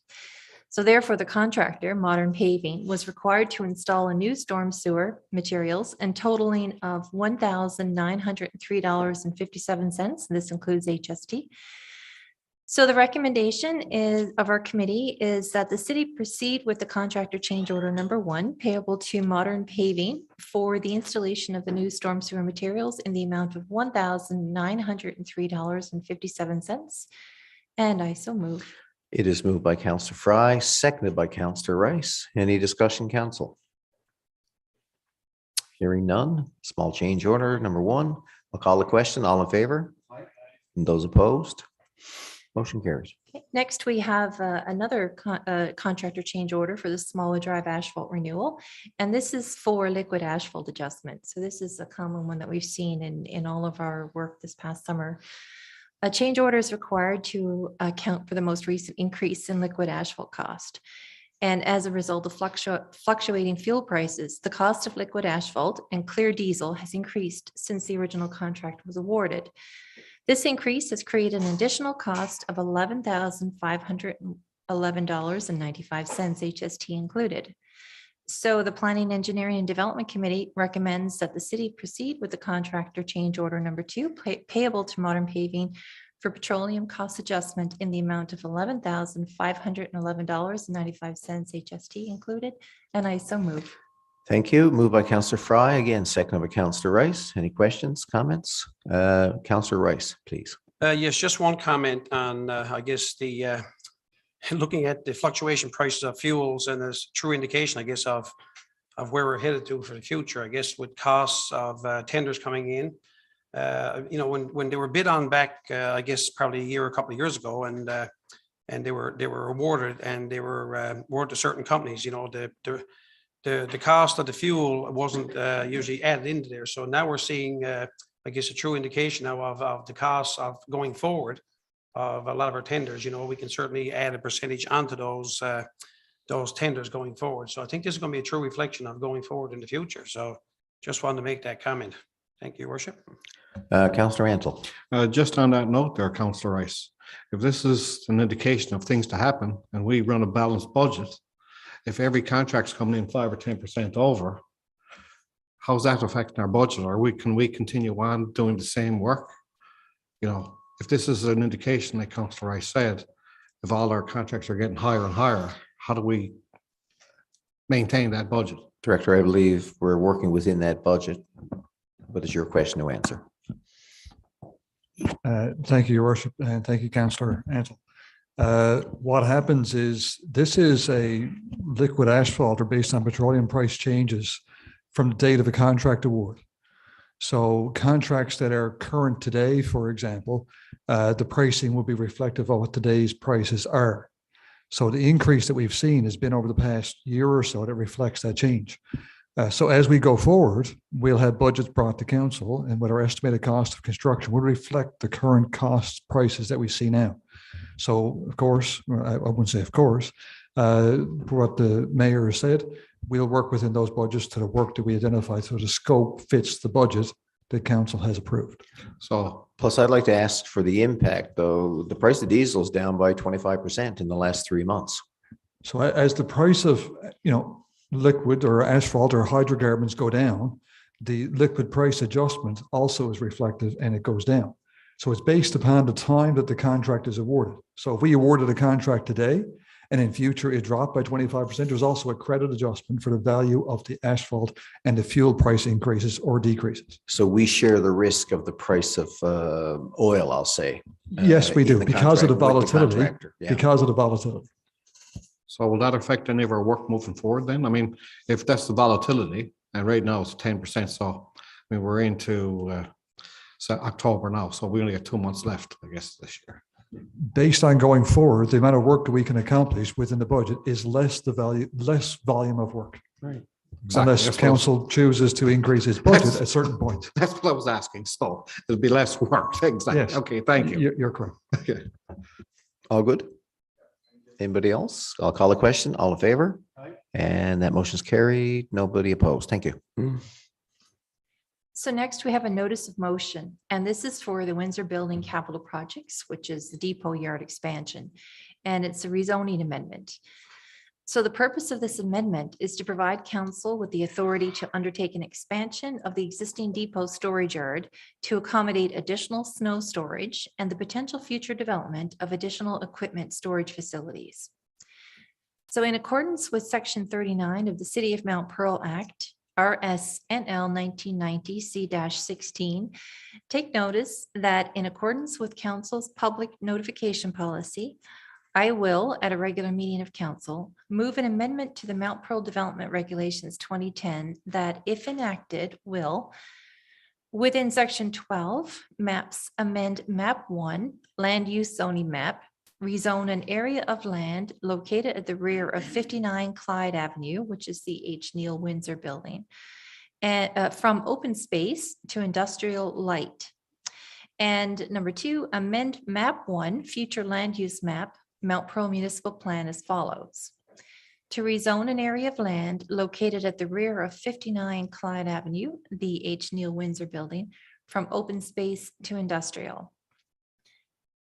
So therefore, the contractor, Modern Paving, was required to install a new storm sewer materials and totaling of $1,903.57. This includes HST. So the recommendation is of our committee is that the city proceed with the contractor change order number 1 payable to Modern Paving for the installation of the new storm sewer materials in the amount of $1,903.57. And I so move. It is moved by Councillor Fry, seconded by Councillor Rice. Any discussion, council? Hearing none. Small change order number 1. I'll call the question. All in favor? And those opposed? Motion carries. Next, we have another contractor change order for the Smallwood Drive asphalt renewal. And this is for liquid asphalt adjustment. So this is a common one that we've seen in all of our work this past summer. A change order is required to account for the most recent increase in liquid asphalt cost. And as a result of fluctuating fuel prices, the cost of liquid asphalt and clear diesel has increased since the original contract was awarded. This increase has created an additional cost of $11,511.95, HST included. So the Planning, Engineering, and Development Committee recommends that the city proceed with the contractor change order number 2 payable to Modern Paving for petroleum cost adjustment in the amount of $11,511.95, HST included. And I so move. Thank you. Moved by Councillor Fry, again, seconded by Councillor Rice. Any questions, comments? Councillor Rice, please. Yes, just one comment on, I guess, the looking at the fluctuation prices of fuels, and there's true indication, I guess, of where we're headed to for the future. I guess with costs of tenders coming in, when they were bid on back, I guess probably a couple of years ago, and they were awarded, and they were awarded to certain companies. The cost of the fuel wasn't usually added into there. So now we're seeing, I guess, a true indication now of the costs of going forward of a lot of our tenders, we can certainly add a percentage onto those tenders going forward. So I think this is going to be a true reflection of going forward in the future. So just wanted to make that comment. Thank you, Your Worship. Councillor Antle. Just on that note there, Councillor Rice, if this is an indication of things to happen and we run a balanced budget, if every contract's coming in 5 or 10% over, how's that affecting our budget? Can we continue on doing the same work? If this is an indication, like Councillor Rice said, if all our contracts are getting higher and higher, how do we maintain that budget? Director, I believe we're working within that budget. What is your question to answer? Thank you, Your Worship, and thank you, Councillor Antle. What happens is this is a liquid asphalt or based on petroleum price changes from the date of a contract award. So contracts that are current today, for example, the pricing will be reflective of what today's prices are. So the increase that we've seen has been over the past year or so that reflects that change. So as we go forward, we'll have budgets brought to council, and with our estimated cost of construction will reflect the current cost prices that we see now. So of course, I wouldn't say of course, what the mayor has said, we'll work within those budgets to the work that we identified, so the scope fits the budget that council has approved. So Plus, I'd like to ask for the impact, though. The price of diesel is down by 25% in the last 3 months. So as the price of, liquid or asphalt or hydrocarbons go down, the liquid price adjustment also is reflected and it goes down. So it's based upon the time that the contract is awarded. So if we awarded a contract today and in future it dropped by 25%, there's also a credit adjustment for the value of the asphalt and the fuel price increases or decreases. So we share the risk of the price of oil, I'll say. Yes, we in do, the because of the contract with the volatility, contractor. Yeah. because of the volatility. So will that affect any of our work moving forward then? I mean, if that's the volatility, and right now it's 10%, so we're into October now, so we only got 2 months left, I guess, this year. Based on going forward, the amount of work that we can accomplish within the budget is less volume of work. Right. Unless council chooses to increase its budget at certain points. That's what I was asking. So it'll be less work. Exactly. Yes. Okay, thank you. You're correct. Okay. All good? Anybody else? I'll call the question. All in favor? Aye. And that motion is carried. Nobody opposed. Thank you. So next we have a notice of motion, and this is for the Windsor Building Capital Projects, which is the depot yard expansion, and it's a rezoning amendment. So the purpose of this amendment is to provide council with the authority to undertake an expansion of the existing depot storage yard to accommodate additional snow storage and the potential future development of additional equipment storage facilities. So in accordance with Section 39 of the City of Mount Pearl Act, RSNL 1990 C-16, take notice that in accordance with council's public notification policy, I will, at a regular meeting of council, move an amendment to the Mount Pearl Development Regulations 2010 that, if enacted, will, within Section 12, maps amend Map 1, Land Use Zoning Map, rezone an area of land located at the rear of 59 Clyde Avenue, which is the H. Neil Windsor Building, and from open space to industrial light. And number 2, amend Map 1, future land use map, Mount Pearl Municipal Plan as follows. To rezone an area of land located at the rear of 59 Clyde Avenue, the H. Neil Windsor Building, from open space to industrial.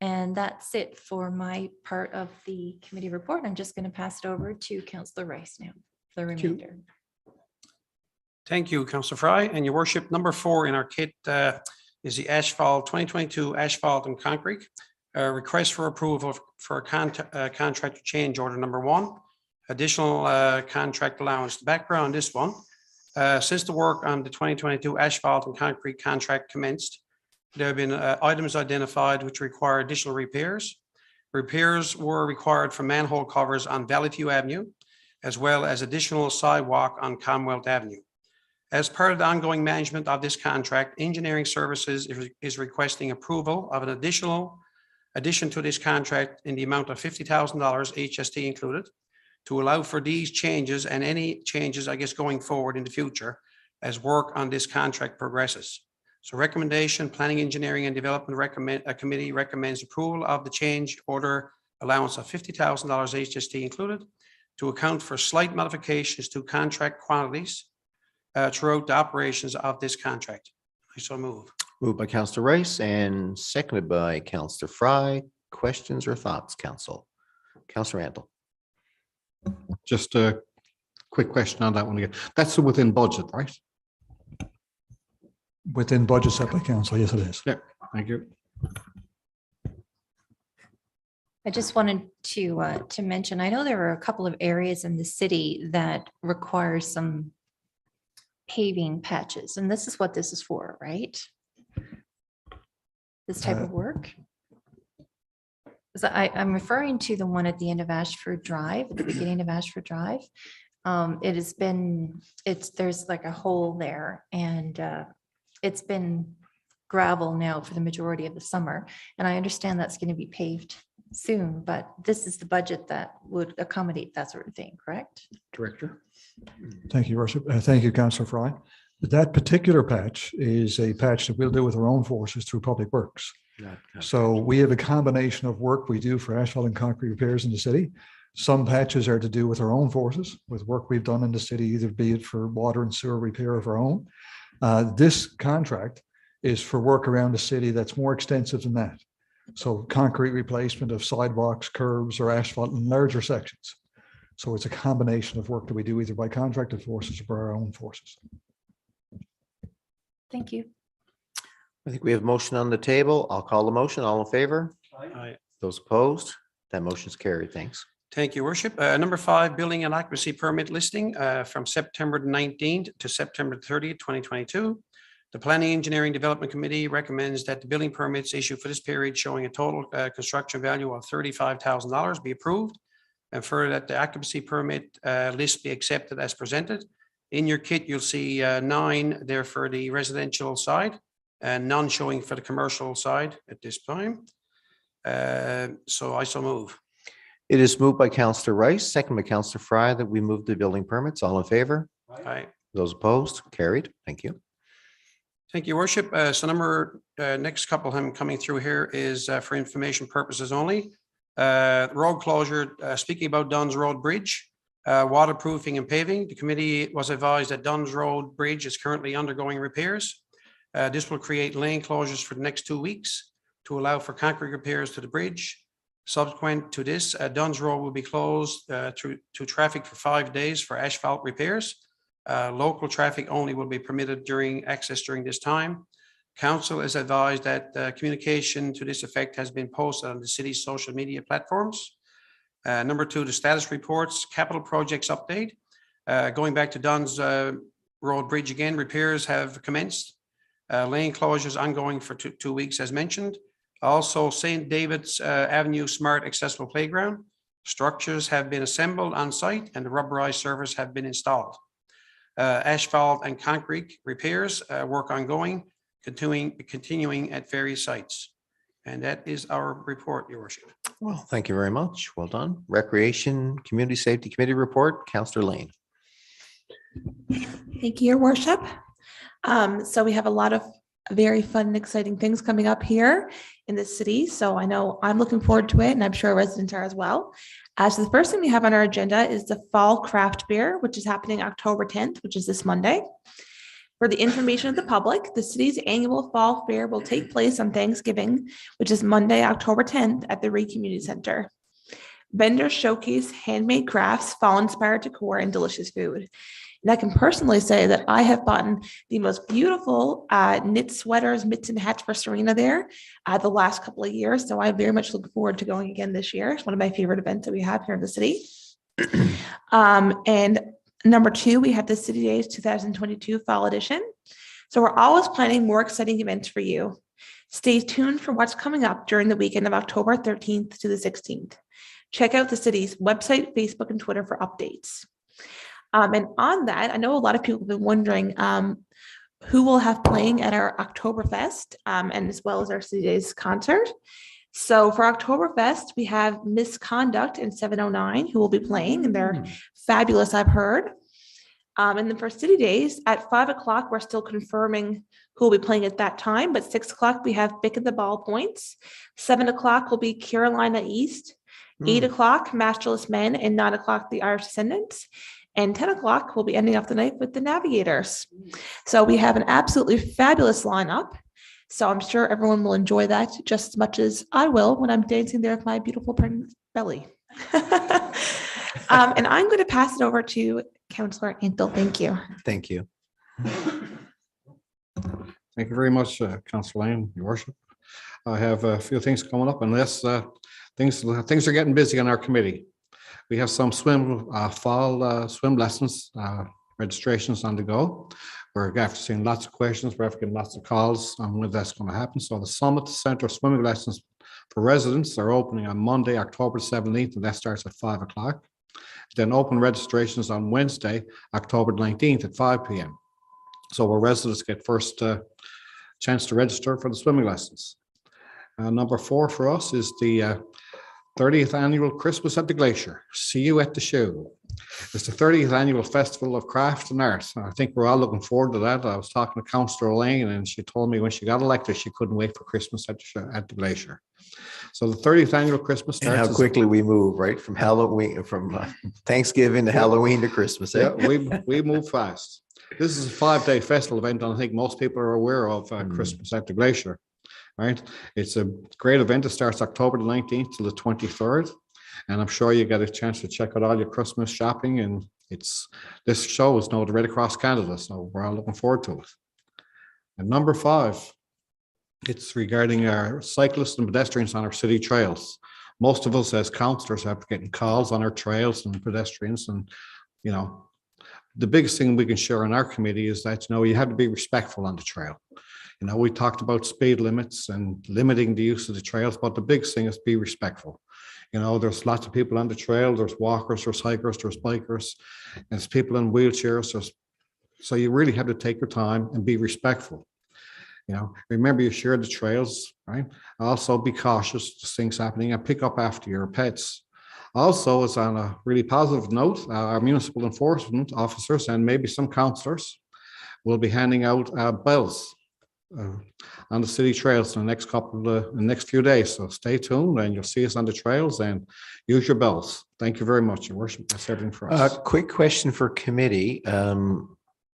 And that's it for my part of the committee report. I'm just going to pass it over to Councillor Rice now for the remainder. Thank you, Councillor Fry. And Your Worship, number 4 in our kit is the asphalt 2022 asphalt and concrete. Request for approval for a contract change order number 1, additional contract allowance. The background on this one, since the work on the 2022 asphalt and concrete contract commenced, there have been items identified which require additional repairs. Repairs were required for manhole covers on Valley View Avenue, as well as additional sidewalk on Commonwealth Avenue. As part of the ongoing management of this contract, engineering services is requesting approval of an addition to this contract in the amount of $50,000, HST included, to allow for these changes and any changes, I guess, going forward in the future as work on this contract progresses. So recommendation, Planning, Engineering and Development Committee recommends approval of the change order allowance of $50,000 HST included to account for slight modifications to contract quantities throughout the operations of this contract. I so move. Moved by Councillor Rice and seconded by Councillor Fry. Questions or thoughts, council? Councillor Randall. Just a quick question on that one again. That's within budget, right? Within budget set by council, yes, it is. Yeah, thank you. I just wanted to mention, I know there are a couple of areas in the city that require some paving patches, and this is what this is for, right? This type of work? So I'm referring to the one at the end of Ashford Drive, at the beginning of Ashford Drive. There's like a hole there, and it's been gravel now for the majority of the summer. And I understand that's going to be paved soon, but this is the budget that would accommodate that sort of thing, correct? Director. Thank you, Your Worship. Thank you, Councillor Fry. That particular patch is a patch that we'll do with our own forces through Public Works. So we have a combination of work we do for asphalt and concrete repairs in the city. Some patches are to do with our own forces, with work we've done in the city, either be it for water and sewer repair of our own. This contract is for work around the city that's more extensive than that. So concrete replacement of sidewalks, curbs, or asphalt in larger sections. So it's a combination of work that we do either by contracted forces or by our own forces. Thank you. I think we have motion on the table. I'll call the motion. All in favor? Aye. Those opposed? That motion is carried. Thanks. Thank you, Worship. Number 5, building and occupancy permit listing from September 19th to September 30th, 2022. The Planning, Engineering Development Committee recommends that the building permits issued for this period showing a total construction value of $35,000 be approved, and further that the occupancy permit list be accepted as presented. In your kit, you'll see 9 there for the residential side and none showing for the commercial side at this time. So I so move. It is moved by Councillor Rice, second by Councillor Fry, that we move the building permits. All in favor? Aye. Those opposed? Carried. Thank you. Thank you, Worship. So next couple I'm coming through here is for information purposes only. Road closure, speaking about Dunn's Road Bridge, waterproofing and paving. The committee was advised that Dunn's Road Bridge is currently undergoing repairs. This will create lane closures for the next 2 weeks to allow for concrete repairs to the bridge. Subsequent to this, Dunn's Road will be closed to traffic for 5 days for asphalt repairs. Local traffic only will be permitted during access during this time. Council is advised that communication to this effect has been posted on the city's social media platforms. Number 2, the status reports, capital projects update. Going back to Dunn's Road Bridge again, repairs have commenced. Lane closures ongoing for 2 weeks as mentioned. Also, St. David's Avenue Smart Accessible Playground. Structures have been assembled on site and the rubberized surface have been installed. Asphalt and concrete repairs, work ongoing, continuing at various sites. And that is our report, Your Worship. Well, thank you very much. Well done. Recreation Community Safety Committee report, Councillor Lane. Thank you, Your Worship. So we have a lot of very fun and exciting things coming up here in the city. So I know I'm looking forward to it, and I'm sure residents are as well. So the first thing we have on our agenda is the Fall Craft Beer, which is happening October 10th, which is this Monday. For the information of the public, the city's annual Fall Fair will take place on Thanksgiving, which is Monday, October 10th at the Reed Community Center. Vendors showcase handmade crafts, fall-inspired decor, and delicious food. And I can personally say that I have bought the most beautiful knit sweaters, mitts, and hats for Serena there the last couple of years. So I very much look forward to going again this year. It's one of my favorite events that we have here in the city. And number 2, we have the City Days 2022 Fall Edition. So we're always planning more exciting events for you. Stay tuned for what's coming up during the weekend of October 13th to the 16th. Check out the city's website, Facebook, and Twitter for updates. And on that, I know a lot of people have been wondering who we'll have playing at our Oktoberfest and as well as our City Days concert. So for Oktoberfest, we have Misconduct and 709 who will be playing, and they're fabulous, I've heard. And then for City Days at 5 o'clock, we're still confirming who will be playing at that time. But 6 o'clock, we have Bick at the Ball Points. 7 o'clock will be Carolina East. 8 o'clock, Masterless Men, and 9 o'clock, the Irish Descendants. And 10 o'clock, we'll be ending off the night with the Navigators. So we have an absolutely fabulous lineup. So I'm sure everyone will enjoy that just as much as I will when I'm dancing there with my beautiful pregnant belly. And I'm going to pass it over to Councillor Antle. Thank you. Thank you. Thank you very much, Councillor Lane, Your Worship. I have a few things coming up unless things are getting busy on our committee. We have some fall swim lessons, registrations on the go. We're after seeing lots of questions, we're after getting lots of calls on when that's going to happen. So the Summit Centre swimming lessons for residents are opening on Monday, October 17th, and that starts at 5 o'clock. Then open registrations on Wednesday, October 19th at 5 p.m. So where residents get first chance to register for the swimming lessons. Number 4 for us is the 30th annual Christmas at the Glacier. See you at the show. It's the 30th annual Festival of Craft and Art. I think we're all looking forward to that. I was talking to Councillor Lane and she told me when she got elected, she couldn't wait for Christmas at the Glacier. So the 30th annual Christmas And starts. how quickly we move, right? From Halloween, from Thanksgiving to Halloween to Christmas. Eh? Yeah, we move fast. This is a 5-day festival event, and I think most people are aware of Christmas at the Glacier. Right, it's a great event. It starts October the 19th to the 23rd, and I'm sure you get a chance to check out all your Christmas shopping. And this show is known right across Canada, so we're all looking forward to it. And number 5, it's regarding our cyclists and pedestrians on our city trails. Most of us as councillors have getting calls on our trails and pedestrians, and you know, the biggest thing we can share in our committee is that you have to be respectful on the trail. We talked about speed limits and limiting the use of the trails, but the big thing is be respectful. There's lots of people on the trail. There's walkers, there's hikers, there's bikers, and there's people in wheelchairs. So you really have to take your time and be respectful. Remember you share the trails, right? Also be cautious of things happening and pick up after your pets. Also, as on a really positive note, our municipal enforcement officers and maybe some councillors will be handing out bells on the city trails in the next few days. So stay tuned and you'll see us on the trails and use your bells. Thank you very much, Your Worship. That's everything for us. Quick question for committee.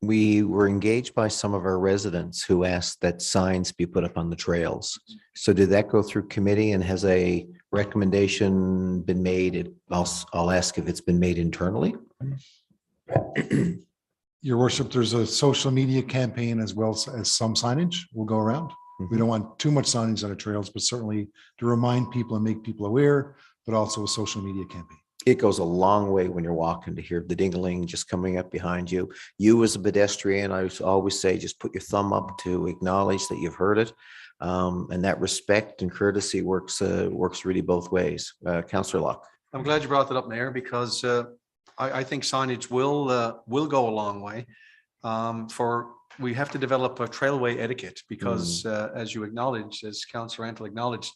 We were engaged by some of our residents who asked that signs be put up on the trails. So did that go through committee and has a recommendation been made? I'll ask if it's been made internally. Your Worship, there's a social media campaign as well as some signage will go around. We don't want too much signage on our trails, but certainly to remind people and make people aware, but also a social media campaign. It goes a long way when you're walking to hear the ding-a-ling just coming up behind you. You as a pedestrian, I always say, just put your thumb up to acknowledge that you've heard it. And that respect and courtesy works really both ways. Councillor Locke. I'm glad you brought that up, Mayor, because I think signage will go a long way. We have to develop a trailway etiquette because as you acknowledged, as Councillor Antle acknowledged,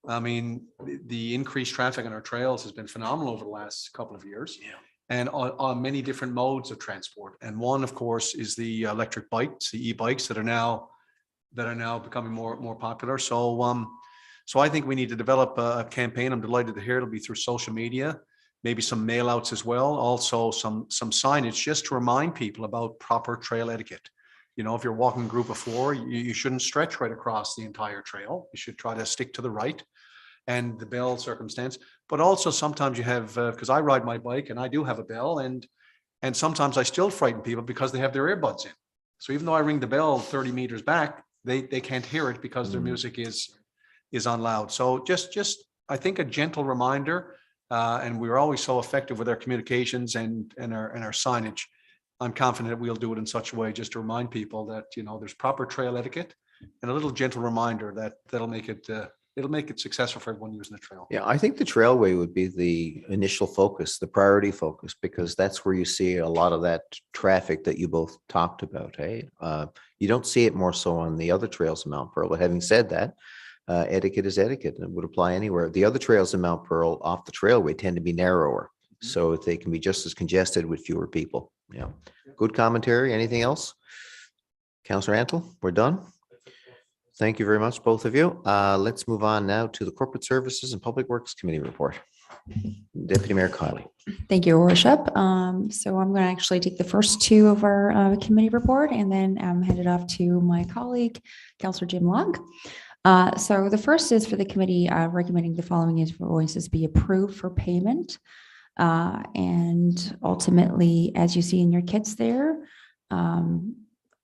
I mean, the increased traffic on our trails has been phenomenal over the last couple of years. Yeah. And on many different modes of transport. And one, of course, is the electric bikes, the e-bikes that are now becoming more popular. So I think we need to develop a campaign. I'm delighted to hear it'll be through social media, maybe some mail outs as well. Also some signage just to remind people about proper trail etiquette. If you're walking a group of 4, you shouldn't stretch right across the entire trail. You should try to stick to the right and the bell circumstance. But also sometimes you have, because I ride my bike and I do have a bell, and sometimes I still frighten people because they have their earbuds in. So even though I ring the bell 30 meters back, they can't hear it because their music is on loud. So just I think a gentle reminder, and we're always so effective with our communications and our signage. I'm confident that we'll do it in such a way just to remind people that, there's proper trail etiquette and a little gentle reminder that'll make it successful for everyone using the trail. Yeah, I think the trailway would be the initial focus, the priority focus, because that's where you see a lot of that traffic that you both talked about. Hey, you don't see it more so on the other trails in Mount Pearl. But having said that, etiquette is etiquette and it would apply anywhere. The other trails in Mount Pearl off the trailway tend to be narrower, so they can be just as congested with fewer people. Yeah, good commentary. Anything else? Counselor Antle, we're done. Thank you very much, both of you. Let's move on now to the Corporate Services and Public Works Committee report. Deputy Mayor Kylie. Thank you, Your Worship. So I'm going to actually take the first two of our committee report and then hand it off to my colleague, Councillor Jim Long. So the first is for the committee recommending the following invoices be approved for payment. And ultimately, as you see in your kits there,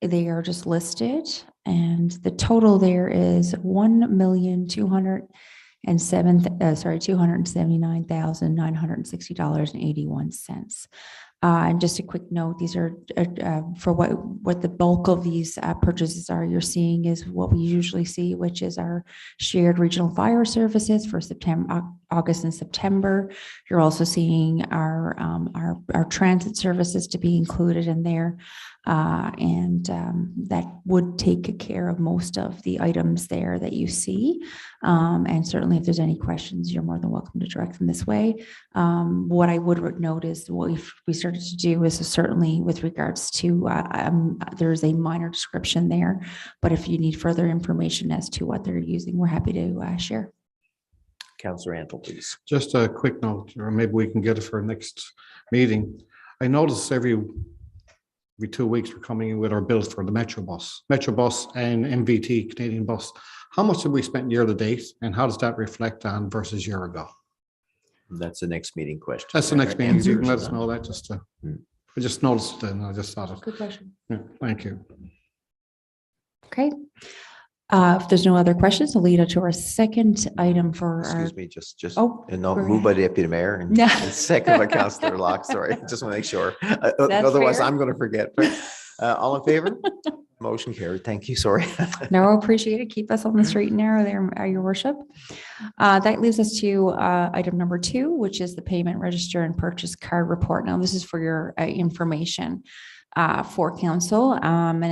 they are just listed, and the total there is $279,960.81. And just a quick note, these are for what the bulk of these purchases are. You're seeing is what we usually see, which is our shared regional fire services for September, August, and September. You're also seeing our transit services to be included in there. That would take care of most of the items there that you see. And certainly if there's any questions, you're more than welcome to direct them this way. What I would note is what we started to do is certainly with regards to, there's a minor description there, but if you need further information as to what they're using, we're happy to share. Councillor Antle, please. Just a quick note, or maybe we can get it for next meeting. I notice every 2 weeks we're coming in with our bills for the Metro Bus and MVT, Canadian Bus. How much have we spent year to date, and how does that reflect on versus year ago? That's the next meeting question. That's the next meeting. You can let us Answers know that just to, I just noticed it and I just thought of. Good question. Yeah, thank you. Okay. If there's no other questions, I'll lead us to our second item for our. Excuse me, just, Oh, and no, go moved by ahead. Deputy Mayor and Yeah. and second by Councillor Locke. Sorry, just want to make sure. That's Otherwise, fair. I'm going to forget. All in favor? Motion carried. Thank you. Sorry. No, appreciate it. Keep us on the straight and narrow there, Your Worship. That leads us to item number 2, which is the payment register and purchase card report. Now, this is for your information for council. And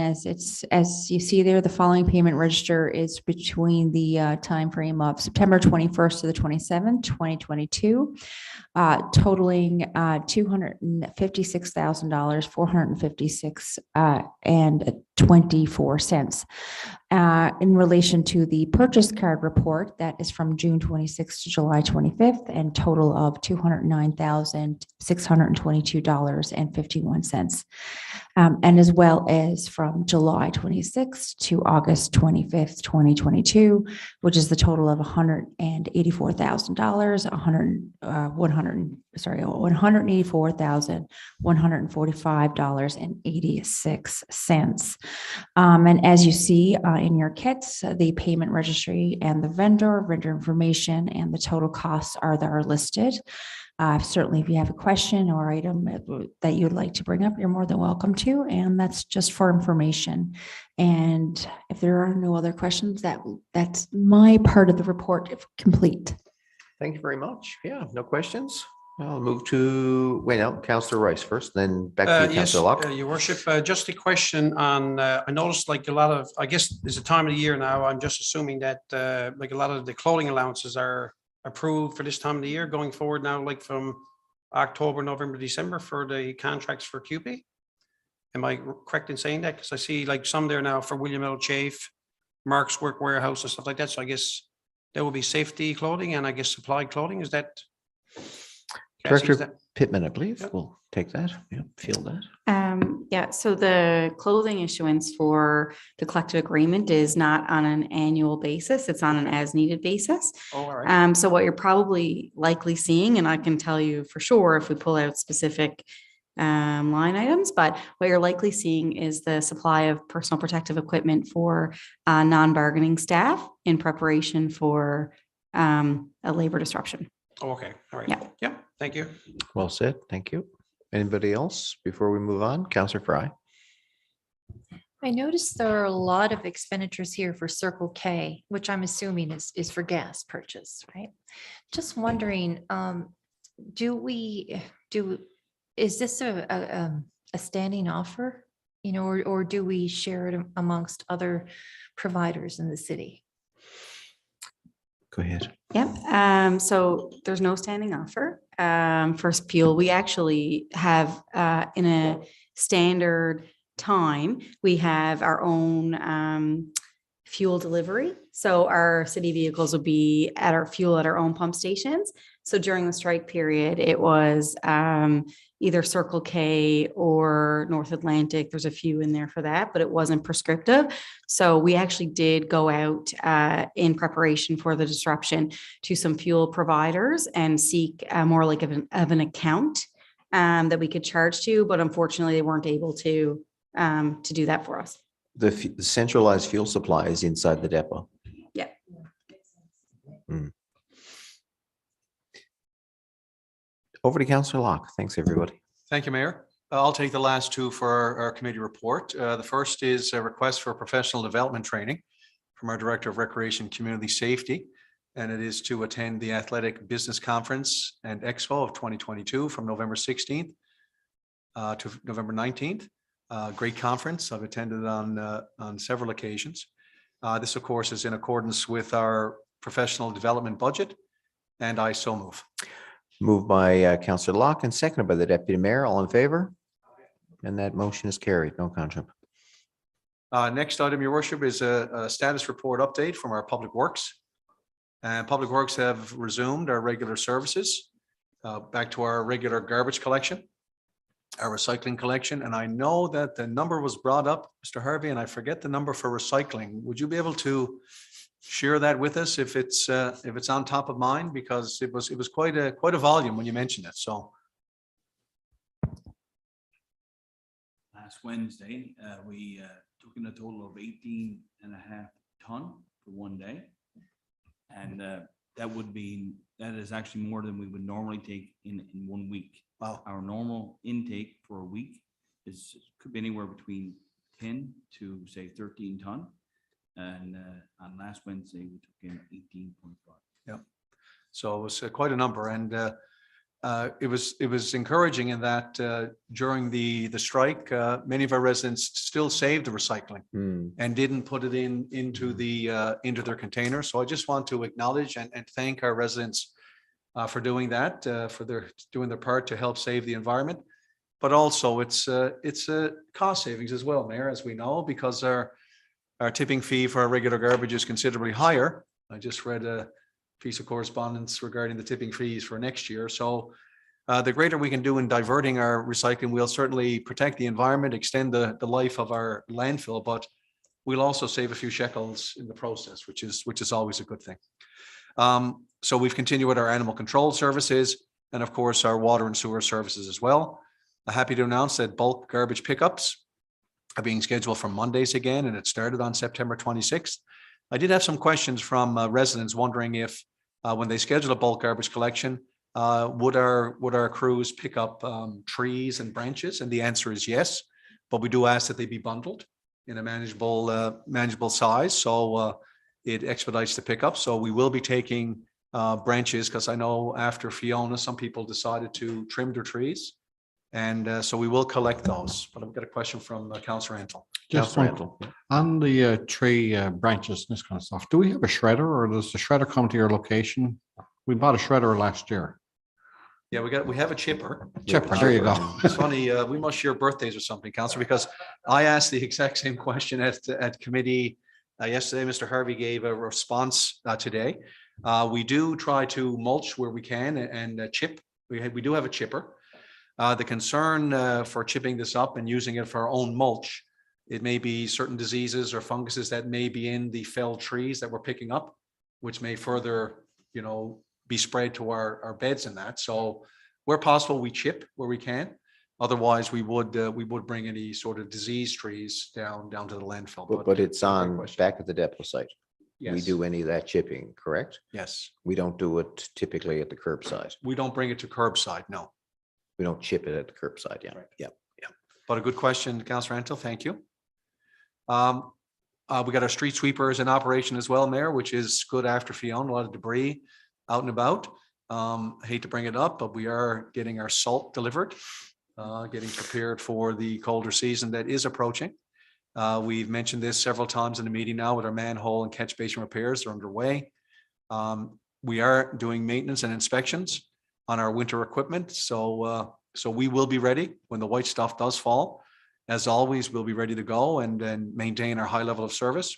as you see there, the following payment register is between the time frame of September 21st to the 27th, 2022, totaling $256,000, $456.24. In relation to the purchase card report, that is from June 26th to July 25th, and total of $209,622.51. And as well as from July 26th to August 25th, 2022, which is the total of $184,000, $184,145.86. And as you see in your kits, the payment registry and the vendor information and the total costs are listed. Certainly, if you have a question or item that you'd like to bring up, you're more than welcome to, and that's just for information. And if there are no other questions, that's my part of the report complete. Thank you very much. Yeah, no questions. I'll move to, Councillor Rice first, then back to you, Yes, Councillor Locke. Your Worship, just a question on, I noticed like a lot of, I guess it's a time of the year now, I'm just assuming that like a lot of the clothing allowances are approved for this time of the year going forward now, like from October, November, December for the contracts for QP. Am I correct in saying that? Because I see like some there now for William L. Chafe, Mark's Work Warehouse and stuff like that. So I guess there will be safety clothing and I guess supplied clothing. Is that? Director Pittman, I believe, Yep. will take that. Yeah, feel that. Yeah, so the clothing issuance for the collective agreement is not on an annual basis. It's on an as-needed basis. Oh, all right. So what you're probably likely seeing, and I can tell you for sure if we pull out specific line items, but what you're likely seeing is the supply of personal protective equipment for non-bargaining staff in preparation for a labor disruption. Oh, okay. All right. Yeah. Yeah. Thank you. Well said. Thank you. Anybody else before we move on? Councillor Fry. I noticed there are a lot of expenditures here for Circle K, which I'm assuming is for gas purchase, right? Just wondering, is this a standing offer, or do we share it amongst other providers in the city? Go ahead. Yep. So there's no standing offer for fuel. We actually have in a standard time, we have our own fuel delivery. So our city vehicles will be at our own pump stations. So during the strike period, it was either Circle K or North Atlantic. There's a few in there for that, but it wasn't prescriptive. So we actually did go out in preparation for the disruption to some fuel providers and seek more like of an account that we could charge to, but unfortunately they weren't able to do that for us. The centralized fuel supply is inside the depot. Yeah. Over to Councillor Locke. Thanks, everybody. Thank you, Mayor. I'll take the last two for our committee report. The first is a request for professional development training from our Director of Recreation and Community Safety, and it is to attend the Athletic Business Conference and Expo of 2022 from November 16th to November 19th. Great conference. I've attended on several occasions. This, of course, is in accordance with our professional development budget, and I so move. Moved by Councillor Locke and seconded by the Deputy Mayor. All in favor? And that motion is carried. No contract. Next item, Your Worship, is a status report update from our Public Works. And Public Works have resumed our regular services, back to our regular garbage collection, our recycling collection. And I know that the number was brought up, Mr. Harvey, and I forget the number for recycling. Would you be able to share that with us if it's on top of mind? Because it was quite a volume when you mentioned it. So last Wednesday, we took in a total of 18.5 ton for one day. And that is actually more than we would normally take in 1 week. Wow. Our normal intake for a week could be anywhere between 10 to say 13 ton. And on last Wednesday, we took in 18.5. yeah, so it was quite a number, and it was encouraging in that during the strike, many of our residents still saved the recycling and didn't put it into their container. So I just want to acknowledge and thank our residents for doing that, for doing their part to help save the environment. But also it's a cost savings as well, Mayor, as we know, because our tipping fee for our regular garbage is considerably higher. I just read a piece of correspondence regarding the tipping fees for next year. So the greater we can do in diverting our recycling, we'll certainly protect the environment, extend the life of our landfill, but we'll also save a few shekels in the process, which is always a good thing. So we've continued with our animal control services and of course our water and sewer services as well. I'm happy to announce that bulk garbage pickups are being scheduled for Mondays again, and it started on September 26th. I did have some questions from residents wondering if when they schedule a bulk garbage collection, would our crews pick up trees and branches? And the answer is yes, but we do ask that they be bundled in a manageable size. So it expedites the pickup. So we will be taking branches, because I know after Fiona, some people decided to trim their trees. And so we will collect those. But I've got a question from Councillor Antle. Just on the tree branches, this kind of stuff, do we have a shredder, or does the shredder come to your location? We bought a shredder last year. Yeah, we have a chipper. Chipper, there you go. It's funny, we must share birthdays or something, Councillor, because I asked the exact same question at committee yesterday. Mr. Harvey gave a response today. We do try to mulch where we can and chip. We do have a chipper. The concern for chipping this up and using it for our own mulch, it may be certain diseases or funguses that may be in the felled trees that we're picking up, which may further, be spread to our beds and that. So where possible, we chip where we can. Otherwise, we would bring any sort of diseased trees down to the landfill. But it's on back at the depot site. Yes. We do any of that chipping, correct? Yes. We don't do it typically at the curbside. We don't bring it to curbside, no. We don't chip it at the curbside, yeah. Right. Yeah. But a good question, Councillor Antle, thank you. We got our street sweepers in operation as well, Mayor, which is good after Fiona, a lot of debris out and about. I hate to bring it up, but we are getting our salt delivered, getting prepared for the colder season that is approaching. We've mentioned this several times in the meeting now with our manhole and catch basin repairs. They're underway. We are doing maintenance and inspections on our winter equipment. So we will be ready when the white stuff does fall. as always, we'll be ready to go and maintain our high level of service.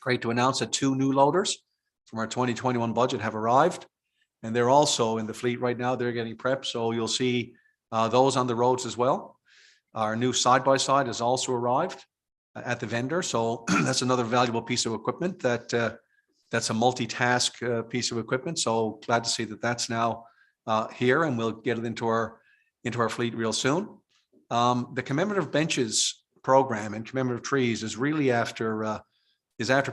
Great to announce that 2 new loaders from our 2021 budget have arrived, and they're also in the fleet right now. They're getting prepped, so you'll see those on the roads as well. Our new side-by-side has also arrived at the vendor, so that's another valuable piece of equipment that's a multitask piece of equipment. So glad to see that that's now here, and we'll get it into our fleet real soon. The commemorative benches program and commemorative trees is really after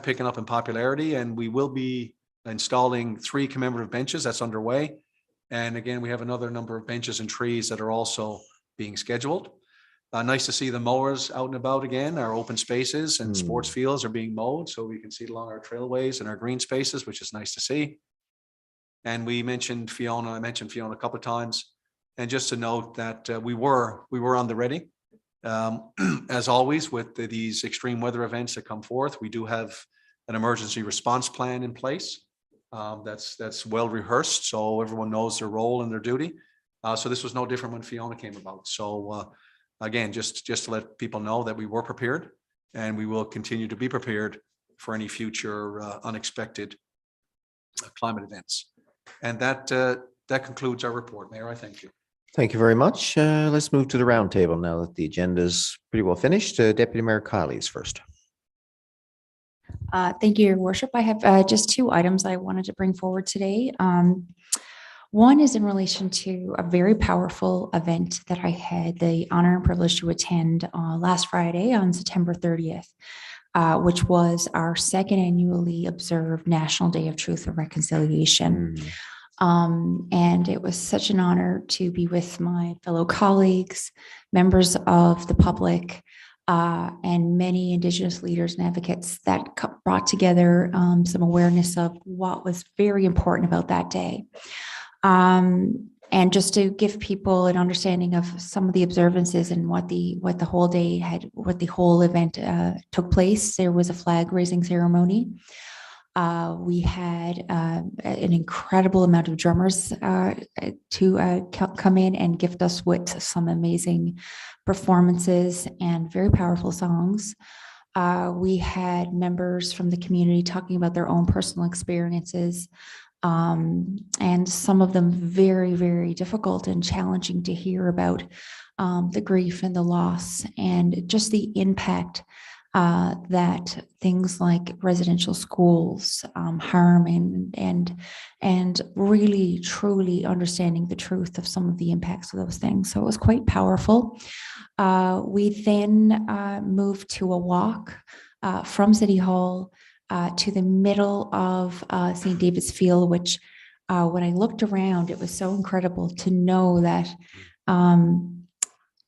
picking up in popularity, and we will be installing 3 commemorative benches. That's underway. And again, we have another number of benches and trees that are also being scheduled. Nice to see the mowers out and about again. Our open spaces and sports fields are being mowed, so we can see along our trailways and our green spaces, which is nice to see. And I mentioned Fiona a couple of times. And just to note that we were on the ready. As always, with these extreme weather events that come forth, we do have an emergency response plan in place. That's well rehearsed, so everyone knows their role and their duty. So this was no different when Fiona came about. So again, just to let people know that we were prepared, and we will continue to be prepared for any future unexpected climate events. And that concludes our report. Mayor, I thank you. Thank you very much. Let's move to the roundtable now that the agenda is pretty well finished. Deputy Mayor Kiley is first. Thank you, Your Worship. I have just 2 items I wanted to bring forward today. One is in relation to a very powerful event that I had the honor and privilege to attend last Friday on September 30th, which was our 2nd annually observed National Day of Truth and Reconciliation. And it was such an honor to be with my fellow colleagues, members of the public, and many Indigenous leaders and advocates that brought together some awareness of what was very important about that day. And just to give people an understanding of some of the observances and what the whole event took place, there was a flag raising ceremony. We had an incredible amount of drummers to come in and gift us with some amazing performances and very powerful songs. We had members from the community talking about their own personal experiences, and some of them very, very difficult and challenging to hear about, the grief and the loss and just the impact that things like residential schools harm, and really truly understanding the truth of some of the impacts of those things. So it was quite powerful. We then moved to a walk from City Hall to the middle of St. David's Field, which when I looked around, it was so incredible to know that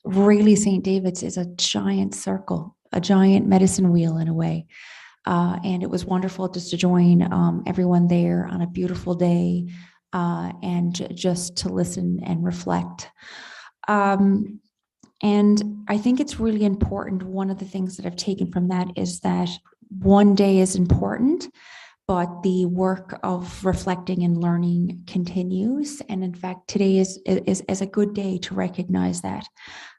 really St. David's is a giant circle, a giant medicine wheel in a way. And it was wonderful just to join everyone there on a beautiful day and just to listen and reflect. And I think it's really important. One of the things that I've taken from that is that one day is important, but the work of reflecting and learning continues. And in fact, today is a good day to recognize that.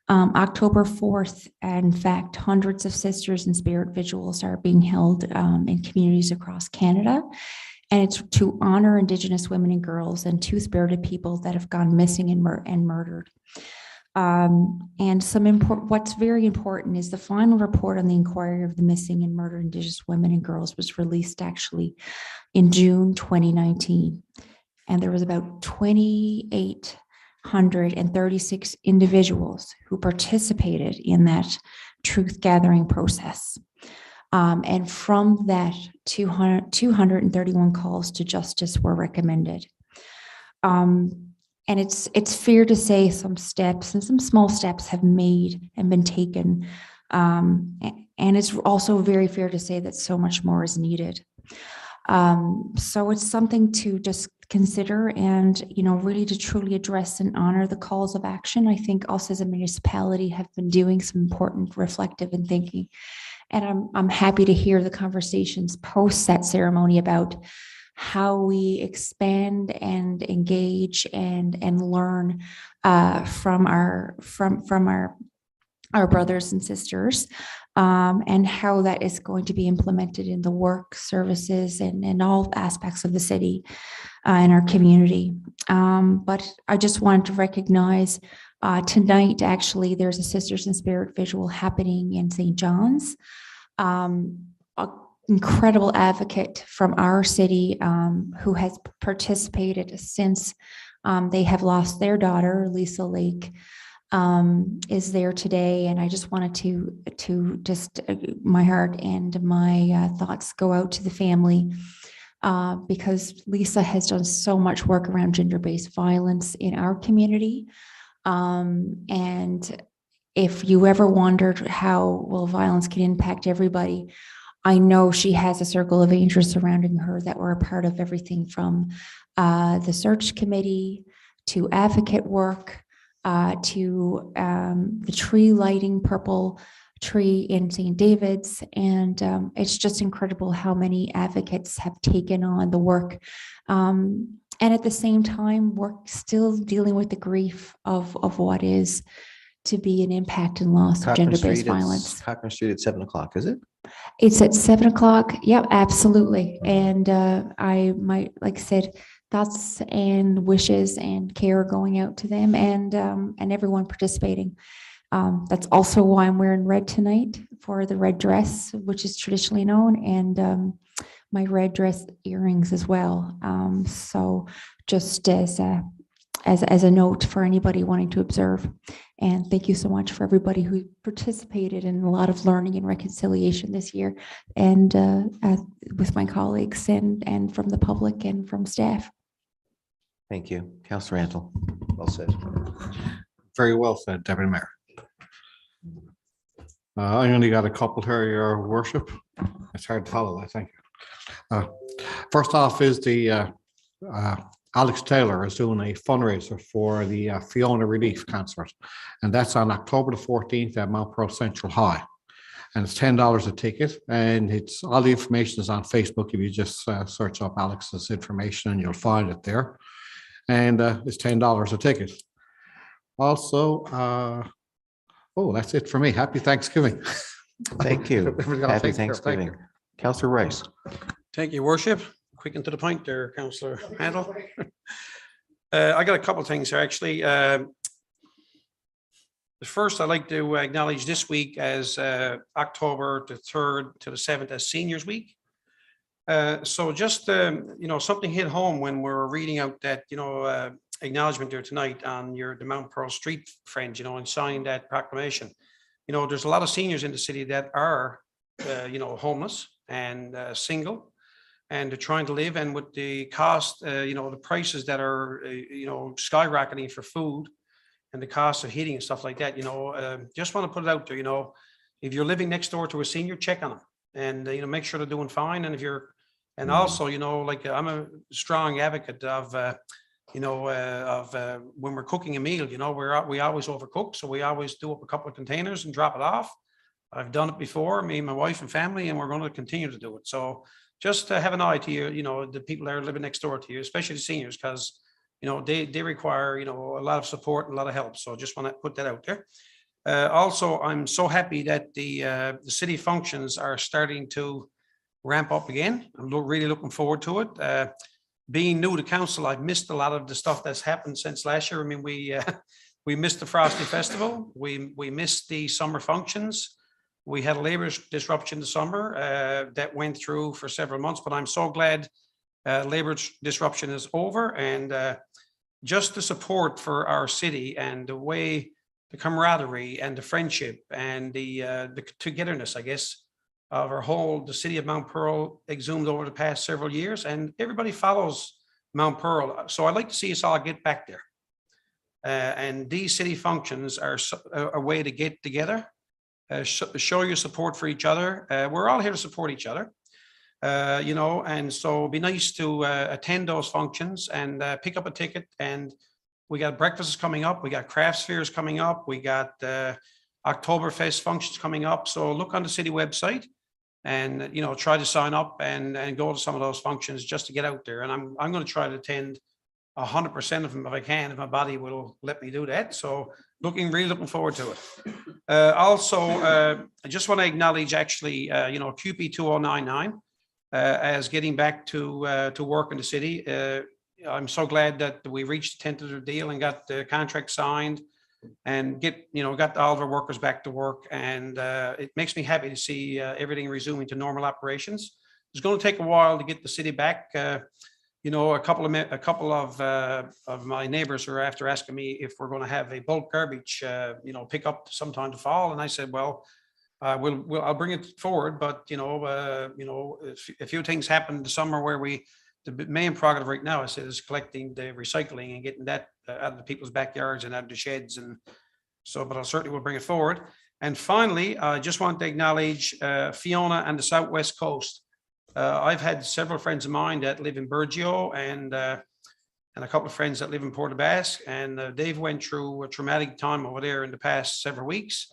October 4th, in fact, hundreds of Sisters in Spirit vigils are being held in communities across Canada. And it's to honor Indigenous women and girls and two-spirited people that have gone missing and murdered. And what's very important is the final report on the inquiry of the missing and murdered Indigenous women and girls was released actually in June 2019. And there was about 2,836 individuals who participated in that truth gathering process. And from that, 231 calls to justice were recommended. And it's fair to say some steps and some small steps have made and been taken. And it's also very fair to say that so much more is needed. So it's something to just consider and, really to truly address and honor the calls of action. I think us as a municipality have been doing some important reflective and thinking. And I'm happy to hear the conversations post that ceremony about how we expand and engage and learn from our our brothers and sisters, and how that is going to be implemented in the work, services, and all aspects of the city and our community. But I just wanted to recognize tonight, actually, there's a Sisters in Spirit visual happening in St. John's. An incredible advocate from our city who has participated since they have lost their daughter, Lisa Lake, is there today. And I just wanted to just my heart and my thoughts go out to the family because Lisa has done so much work around gender-based violence in our community. And if you ever wondered how will violence can impact everybody, I know she has a circle of angels surrounding her that were a part of everything from the search committee to advocate work to the tree lighting, purple tree in St. David's. And it's just incredible how many advocates have taken on the work. And at the same time, we're still dealing with the grief of what is to be an impact and loss of Cochrane gender-based Street, violence. Cochrane Street at 7 o'clock, is it? It's at 7 o'clock. Yep, absolutely. And I might, like I said, thoughts and wishes and care going out to them and everyone participating. That's also why I'm wearing red tonight for the red dress, which is traditionally known, and my red dress earrings as well. So just as a note for anybody wanting to observe. And thank you so much for everybody who participated in a lot of learning and reconciliation this year, and with my colleagues and from the public and from staff. Thank you. Councillor Antle. Well said. Very well said, Deputy Mayor. I only got a couple here, Your Worship. It's hard to follow that, thank you. First off is the Alex Taylor is doing a fundraiser for the Fiona Relief Concert, and that's on October the 14th at Mount Pearl Central High. And it's $10 a ticket, and it's all the information is on Facebook. If you just search up Alex's information, and you'll find it there. And it's $10 a ticket. Also, oh, that's it for me. Happy Thanksgiving. Thank you. Everybody's got Happy Thanksgiving. Thank Thanksgiving. you. Councillor Rice. Thank you, Worship. Quick and to the point there, Councillor Handel. I got a couple of things here, actually. First, I'd like to acknowledge this week as October the 3rd to the 7th as Seniors Week. So just, something hit home when we're reading out that, acknowledgement there tonight on the Mount Pearl Street Friends, and signing that proclamation. There's a lot of seniors in the city that are, homeless and single, and they're trying to live. And with the cost, the prices that are, skyrocketing for food and the cost of heating and stuff like that, just want to put it out there, if you're living next door to a senior, check on them and, make sure they're doing fine. And if you're, and also, I'm a strong advocate of, when we're cooking a meal, we always overcook. So we always do up a couple of containers and drop it off. I've done it before, me, my wife and family, and we're going to continue to do it. So just to have an eye to you, the people that are living next door to you, especially the seniors, because, they require, a lot of support and a lot of help. So just want to put that out there. Also, I'm so happy that the city functions are starting to ramp up again. I'm really looking forward to it. Being new to council, I've missed a lot of the stuff that's happened since last year. I mean, we missed the Frosty Festival. We missed the summer functions. We had a labor disruption this summer that went through for several months, but I'm so glad labor disruption is over, and just the support for our city and the way the camaraderie and the friendship and the togetherness, I guess, of the city of Mount Pearl exhumed over the past several years, and everybody follows Mount Pearl. So I'd like to see us all get back there. And these city functions are a way to get together, show your support for each other. We're all here to support each other, and so it'd be nice to attend those functions and pick up a ticket. And we got breakfasts coming up. We got crafts fairs coming up. We got Oktoberfest functions coming up. So look on the city website and, try to sign up and go to some of those functions just to get out there. And I'm going to try to attend 100% of them if I can, if my body will let me do that. So really looking forward to it. I just want to acknowledge actually, QP 2099 as getting back to work in the city. I'm so glad that we reached a tentative deal and got the contract signed and got all of our workers back to work. And it makes me happy to see everything resuming to normal operations. It's going to take a while to get the city back. A couple of my neighbors are after asking me if we're going to have a bulk garbage, pick up sometime to fall. And I said, well, I'll bring it forward, but a few things happened this summer where the main prerogative right now, I said, is collecting the recycling and getting that out of the people's backyards and out of the sheds. And so, but I certainly will bring it forward. And finally, I just want to acknowledge Fiona and the Southwest Coast. I've had several friends of mine that live in Burgeo and a couple of friends that live in Port aux Basques, and they've went through a traumatic time over there in the past several weeks.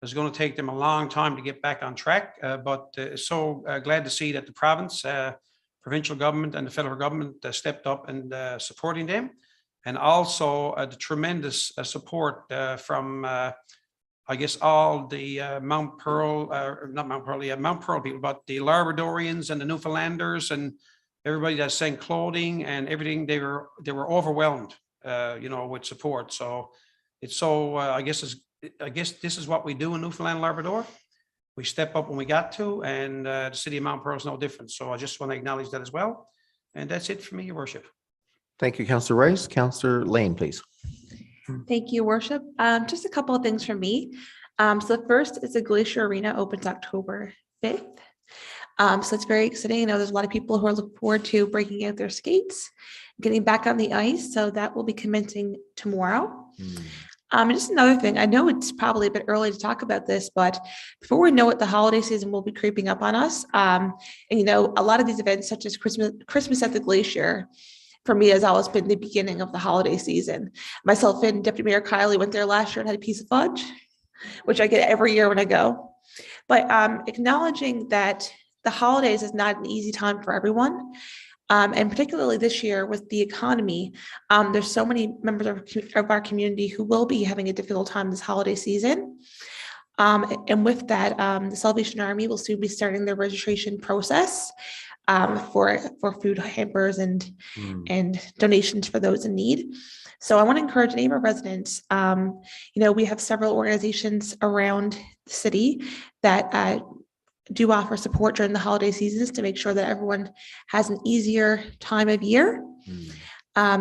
It's going to take them a long time to get back on track, but so glad to see that the province, provincial government and the federal government stepped up and supporting them. And also the tremendous support from I guess all the Mount Pearl people, but the Labradorians and the Newfoundlanders and everybody that sent clothing and everything. They were overwhelmed, with support. So it's I guess this is what we do in Newfoundland and Labrador. We step up when we got to, and the city of Mount Pearl is no different. So I just want to acknowledge that as well. And that's it for me, Your Worship. Thank you, Councillor Rice. Councillor Lane, please. Thank you, Worship. Just a couple of things from me. So the first is the Glacier Arena opens October 5th. So it's very exciting. I know there's a lot of people who are looking forward to breaking out their skates, getting back on the ice. So that will be commencing tomorrow. And just another thing, I know it's probably a bit early to talk about this, but before we know it, the holiday season will be creeping up on us. And a lot of these events, such as Christmas at the Glacier, for me, has always been the beginning of the holiday season. Myself and Deputy Mayor Kiley went there last year and had a piece of fudge, which I get every year when I go. But acknowledging that the holidays is not an easy time for everyone. And particularly this year with the economy, there's so many members of our community who will be having a difficult time this holiday season. And with that, the Salvation Army will soon be starting their registration process for food hampers and donations for those in need. So I want to encourage any of our residents. We have several organizations around the city that do offer support during the holiday seasons to make sure that everyone has an easier time of year.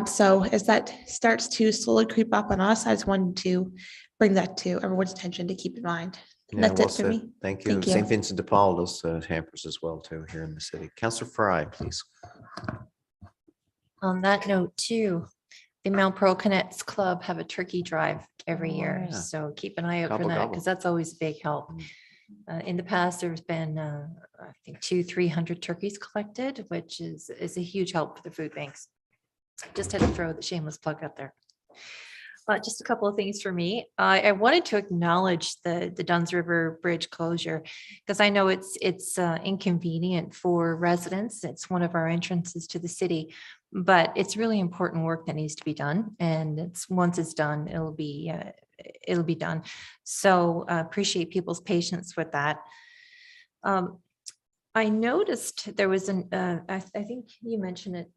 So as that starts to slowly creep up on us, I just wanted to bring that to everyone's attention to keep in mind. And Yeah, that's well it for said. me. Thank you. Thank you. St. Vincent de Paul does hampers as well too here in the city. Councillor Fry, please. On that note too, the Mount Pearl Connects Club have a turkey drive every year. yeah. So keep an eye out Gobble, for that gobble. because that's always a big help. In the past, there's been, I think 200-300 turkeys collected, which is a huge help for the food banks. Just had to throw the shameless plug out there. But just a couple of things for me. I wanted to acknowledge the Duns River Bridge closure because I know it's inconvenient for residents. It's one of our entrances to the city, but it's really important work that needs to be done. And once it's done, it'll be done. So appreciate people's patience with that. I noticed there was I think you mentioned it,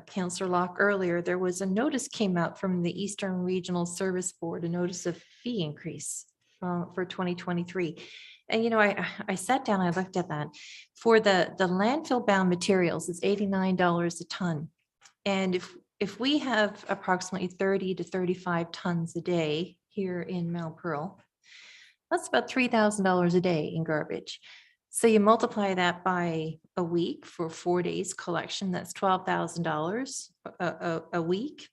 Councillor Locke earlier, there was a notice came out from the Eastern Regional Service Board, a notice of fee increase for 2023. And, I sat down, I looked at that. For the landfill bound materials, it's $89 a ton. And if we have approximately 30 to 35 tons a day here in Mount Pearl, that's about $3,000 a day in garbage. So you multiply that by a week for 4 days collection, that's $12,000 a week.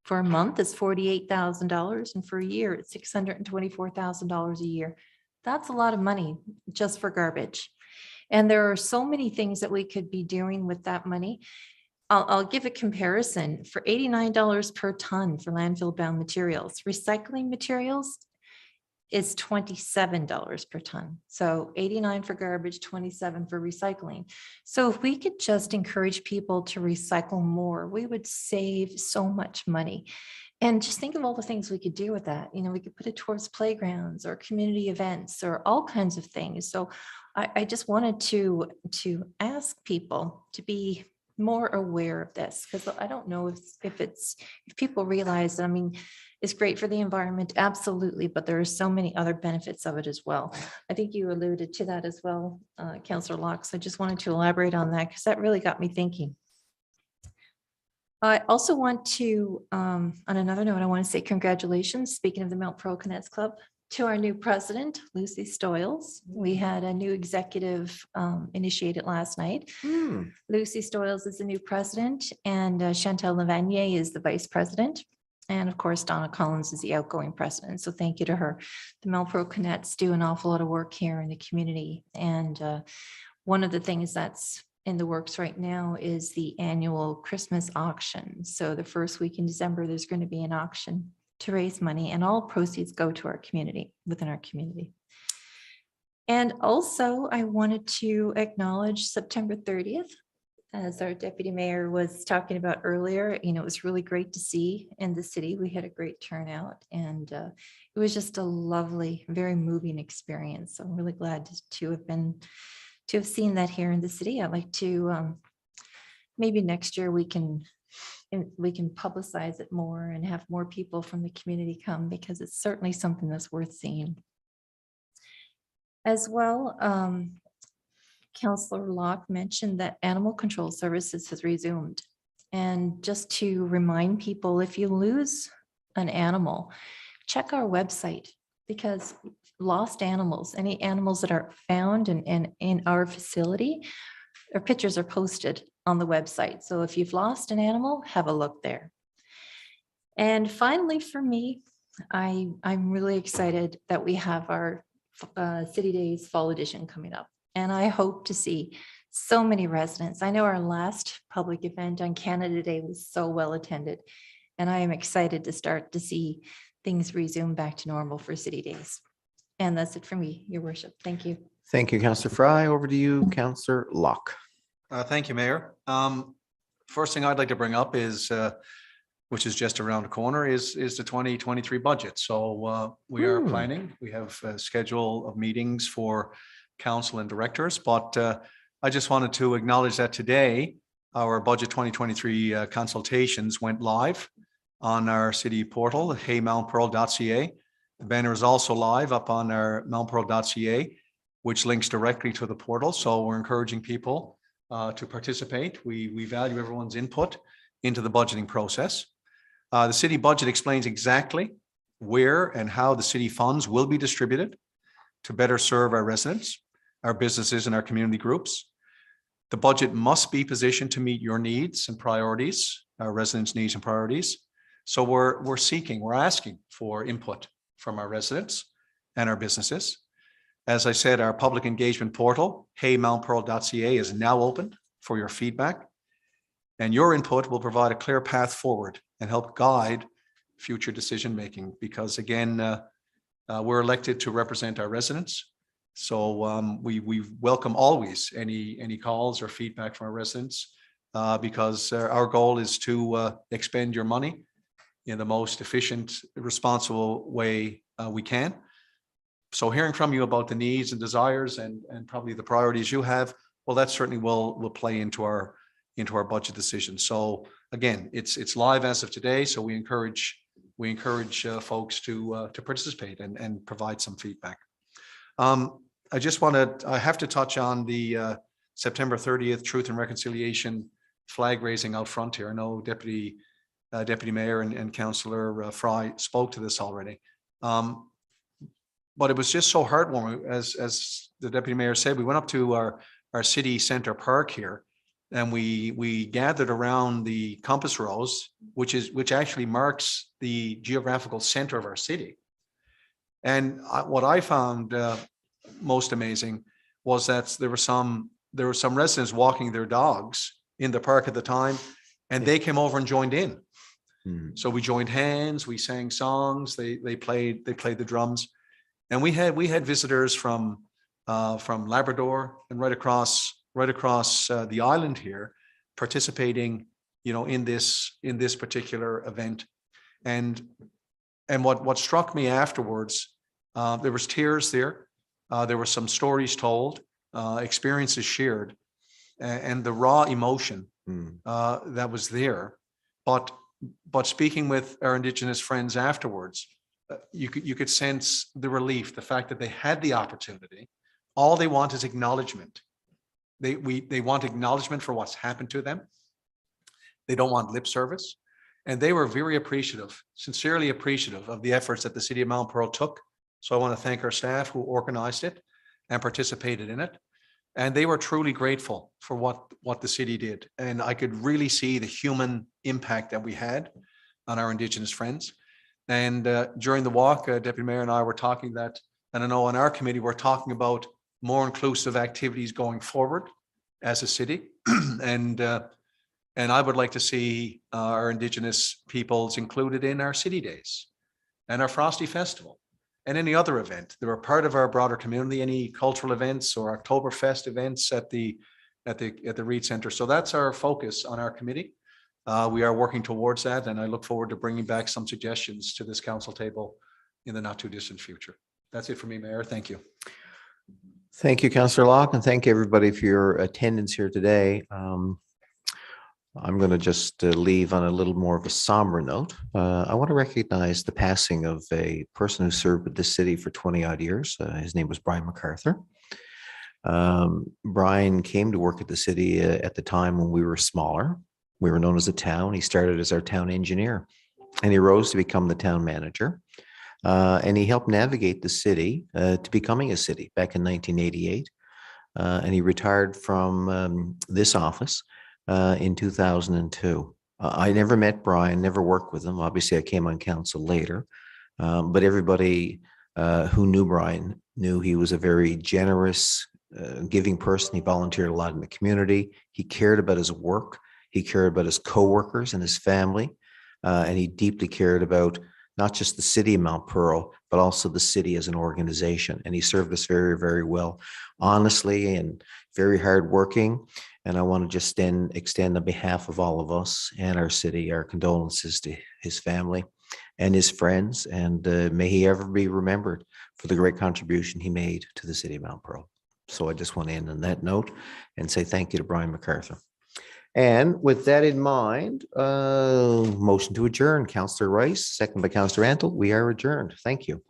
For a month, it's $48,000. And for a year, it's $624,000 a year. That's a lot of money just for garbage. And there are so many things that we could be doing with that money. I'll give a comparison. For $89 per ton for landfill bound materials, recycling materials, is $27 per ton. So 89 for garbage, 27 for recycling. So if we could just encourage people to recycle more, we would save so much money. And just think of all the things we could do with that. You know, we could put it towards playgrounds or community events or all kinds of things. So I just wanted to ask people to be more aware of this, because I don't know if people realize, I mean, it's great for the environment, absolutely, but there are so many other benefits of it as well. I think you alluded to that as well, Councillor Locke. So I just wanted to elaborate on that because that really got me thinking. I also want to, on another note, I want to say congratulations, speaking of the Mount Pearl Cadets Club, to our new president, Lucy Stoyles. We had a new executive initiated last night. Lucy Stoyles is the new president, and Chantal Lavanier is the vice president. And of course, Donna Collins is the outgoing president. So thank you to her. The Mount Pearl Cadets do an awful lot of work here in the community. And one of the things that's in the works right now is the annual Christmas auction. So the first week in December, there's going to be an auction to raise money, and all proceeds go to our community, within our community. And also I wanted to acknowledge September 30th, as our deputy mayor was talking about earlier. You know, it was really great to see in the city. We had a great turnout, and it was just a lovely, very moving experience. So I'm really glad to have seen that here in the city. I'd like to, maybe next year we can publicize it more and have more people from the community come, because it's certainly something that's worth seeing. As well, Councillor Locke mentioned that Animal Control Services has resumed. And just to remind people, if you lose an animal, check our website, because lost animals, any animals that are found in our facility, their pictures are posted on the website. So if you've lost an animal, have a look there. And finally, for me, I'm really excited that we have our City Days Fall Edition coming up. And I hope to see so many residents. I know our last public event on Canada Day was so well attended, and I am excited to start to see things resume back to normal for City Days. And that's it for me, Your Worship. Thank you. Thank you, Councillor Fry. Over to you, Councillor Locke. Thank you, Mayor. First thing I'd like to bring up is, which is just around the corner, is the 2023 budget. So we are planning. We have a schedule of meetings for council and directors, but I just wanted to acknowledge that today our budget 2023 consultations went live on our city portal, heymountpearl.ca. The banner is also live up on our mountpearl.ca, which links directly to the portal. So we're encouraging people to participate. We value everyone's input into the budgeting process. The city budget explains exactly where and how the city funds will be distributed to better serve our residents, our businesses, and our community groups. The budget must be positioned to meet your needs and priorities, our residents' needs and priorities. So we're asking for input from our residents and our businesses. As I said, our public engagement portal, heymountpearl.ca, is now open for your feedback, and your input will provide a clear path forward and help guide future decision-making, because again, we're elected to represent our residents. So we welcome always any calls or feedback from our residents, because our goal is to expend your money in the most efficient, responsible way we can. So hearing from you about the needs and desires and probably the priorities you have, well, that certainly will play into our budget decision. So again, it's live as of today. So we encourage folks to participate and provide some feedback. I have to touch on the September 30th Truth and Reconciliation flag raising out front here. I know Deputy Mayor and Councillor Fry spoke to this already. But it was just so heartwarming, as the Deputy Mayor said. We went up to our city centre park here, and we gathered around the compass rose, which actually marks the geographical center of our city. And what I found most amazing was that there were some residents walking their dogs in the park at the time, and they came over and joined in. So we joined hands, we sang songs, they played the drums. And we had visitors from Labrador and right across the island here participating, in this particular event. And what struck me afterwards, there was tears there. There were some stories told, experiences shared, and the raw emotion that was there. But speaking with our Indigenous friends afterwards, you could sense the relief, the fact that they had the opportunity. All they want is acknowledgement. They want acknowledgement for what's happened to them. They don't want lip service. And they were very appreciative, sincerely appreciative of the efforts that the City of Mount Pearl took. So I want to thank our staff who organized it and participated in it. And they were truly grateful for what the city did. And I could really see the human impact that we had on our Indigenous friends. And during the walk, Deputy Mayor and I were talking that, and I know on our committee, we're talking about more inclusive activities going forward as a city. And I would like to see our Indigenous peoples included in our city days and our Frosty Festival and any other event. They're a part of our broader community, any cultural events or Oktoberfest events at the Reed Center. So that's our focus on our committee. We are working towards that, and I look forward to bringing back some suggestions to this council table in the not too distant future. That's it for me, Mayor. Thank you. Thank you, Councillor Locke, and thank everybody for your attendance here today. I'm going to just leave on a little more of a somber note. I want to recognize the passing of a person who served with this city for 20 odd years. His name was Brian MacArthur. Brian came to work at the city at the time when we were smaller. We were known as a town. He started as our town engineer, and he rose to become the town manager. And he helped navigate the city to becoming a city back in 1988. And he retired from this office in 2002. I never met Brian, never worked with him. Obviously, I came on council later. But everybody who knew Brian knew he was a very generous, giving person. He volunteered a lot in the community. He cared about his work. He cared about his coworkers and his family. And he deeply cared about not just the city of Mount Pearl, but also the city as an organization. And he served us very, very well, honestly, and very hardworking. And I want to just extend on behalf of all of us and our city, our condolences to his family and his friends. And may he ever be remembered for the great contribution he made to the city of Mount Pearl. So I just want to end on that note and say thank you to Brian MacArthur. And with that in mind, motion to adjourn, Councillor Rice, second by Councillor Antle. We are adjourned. Thank you.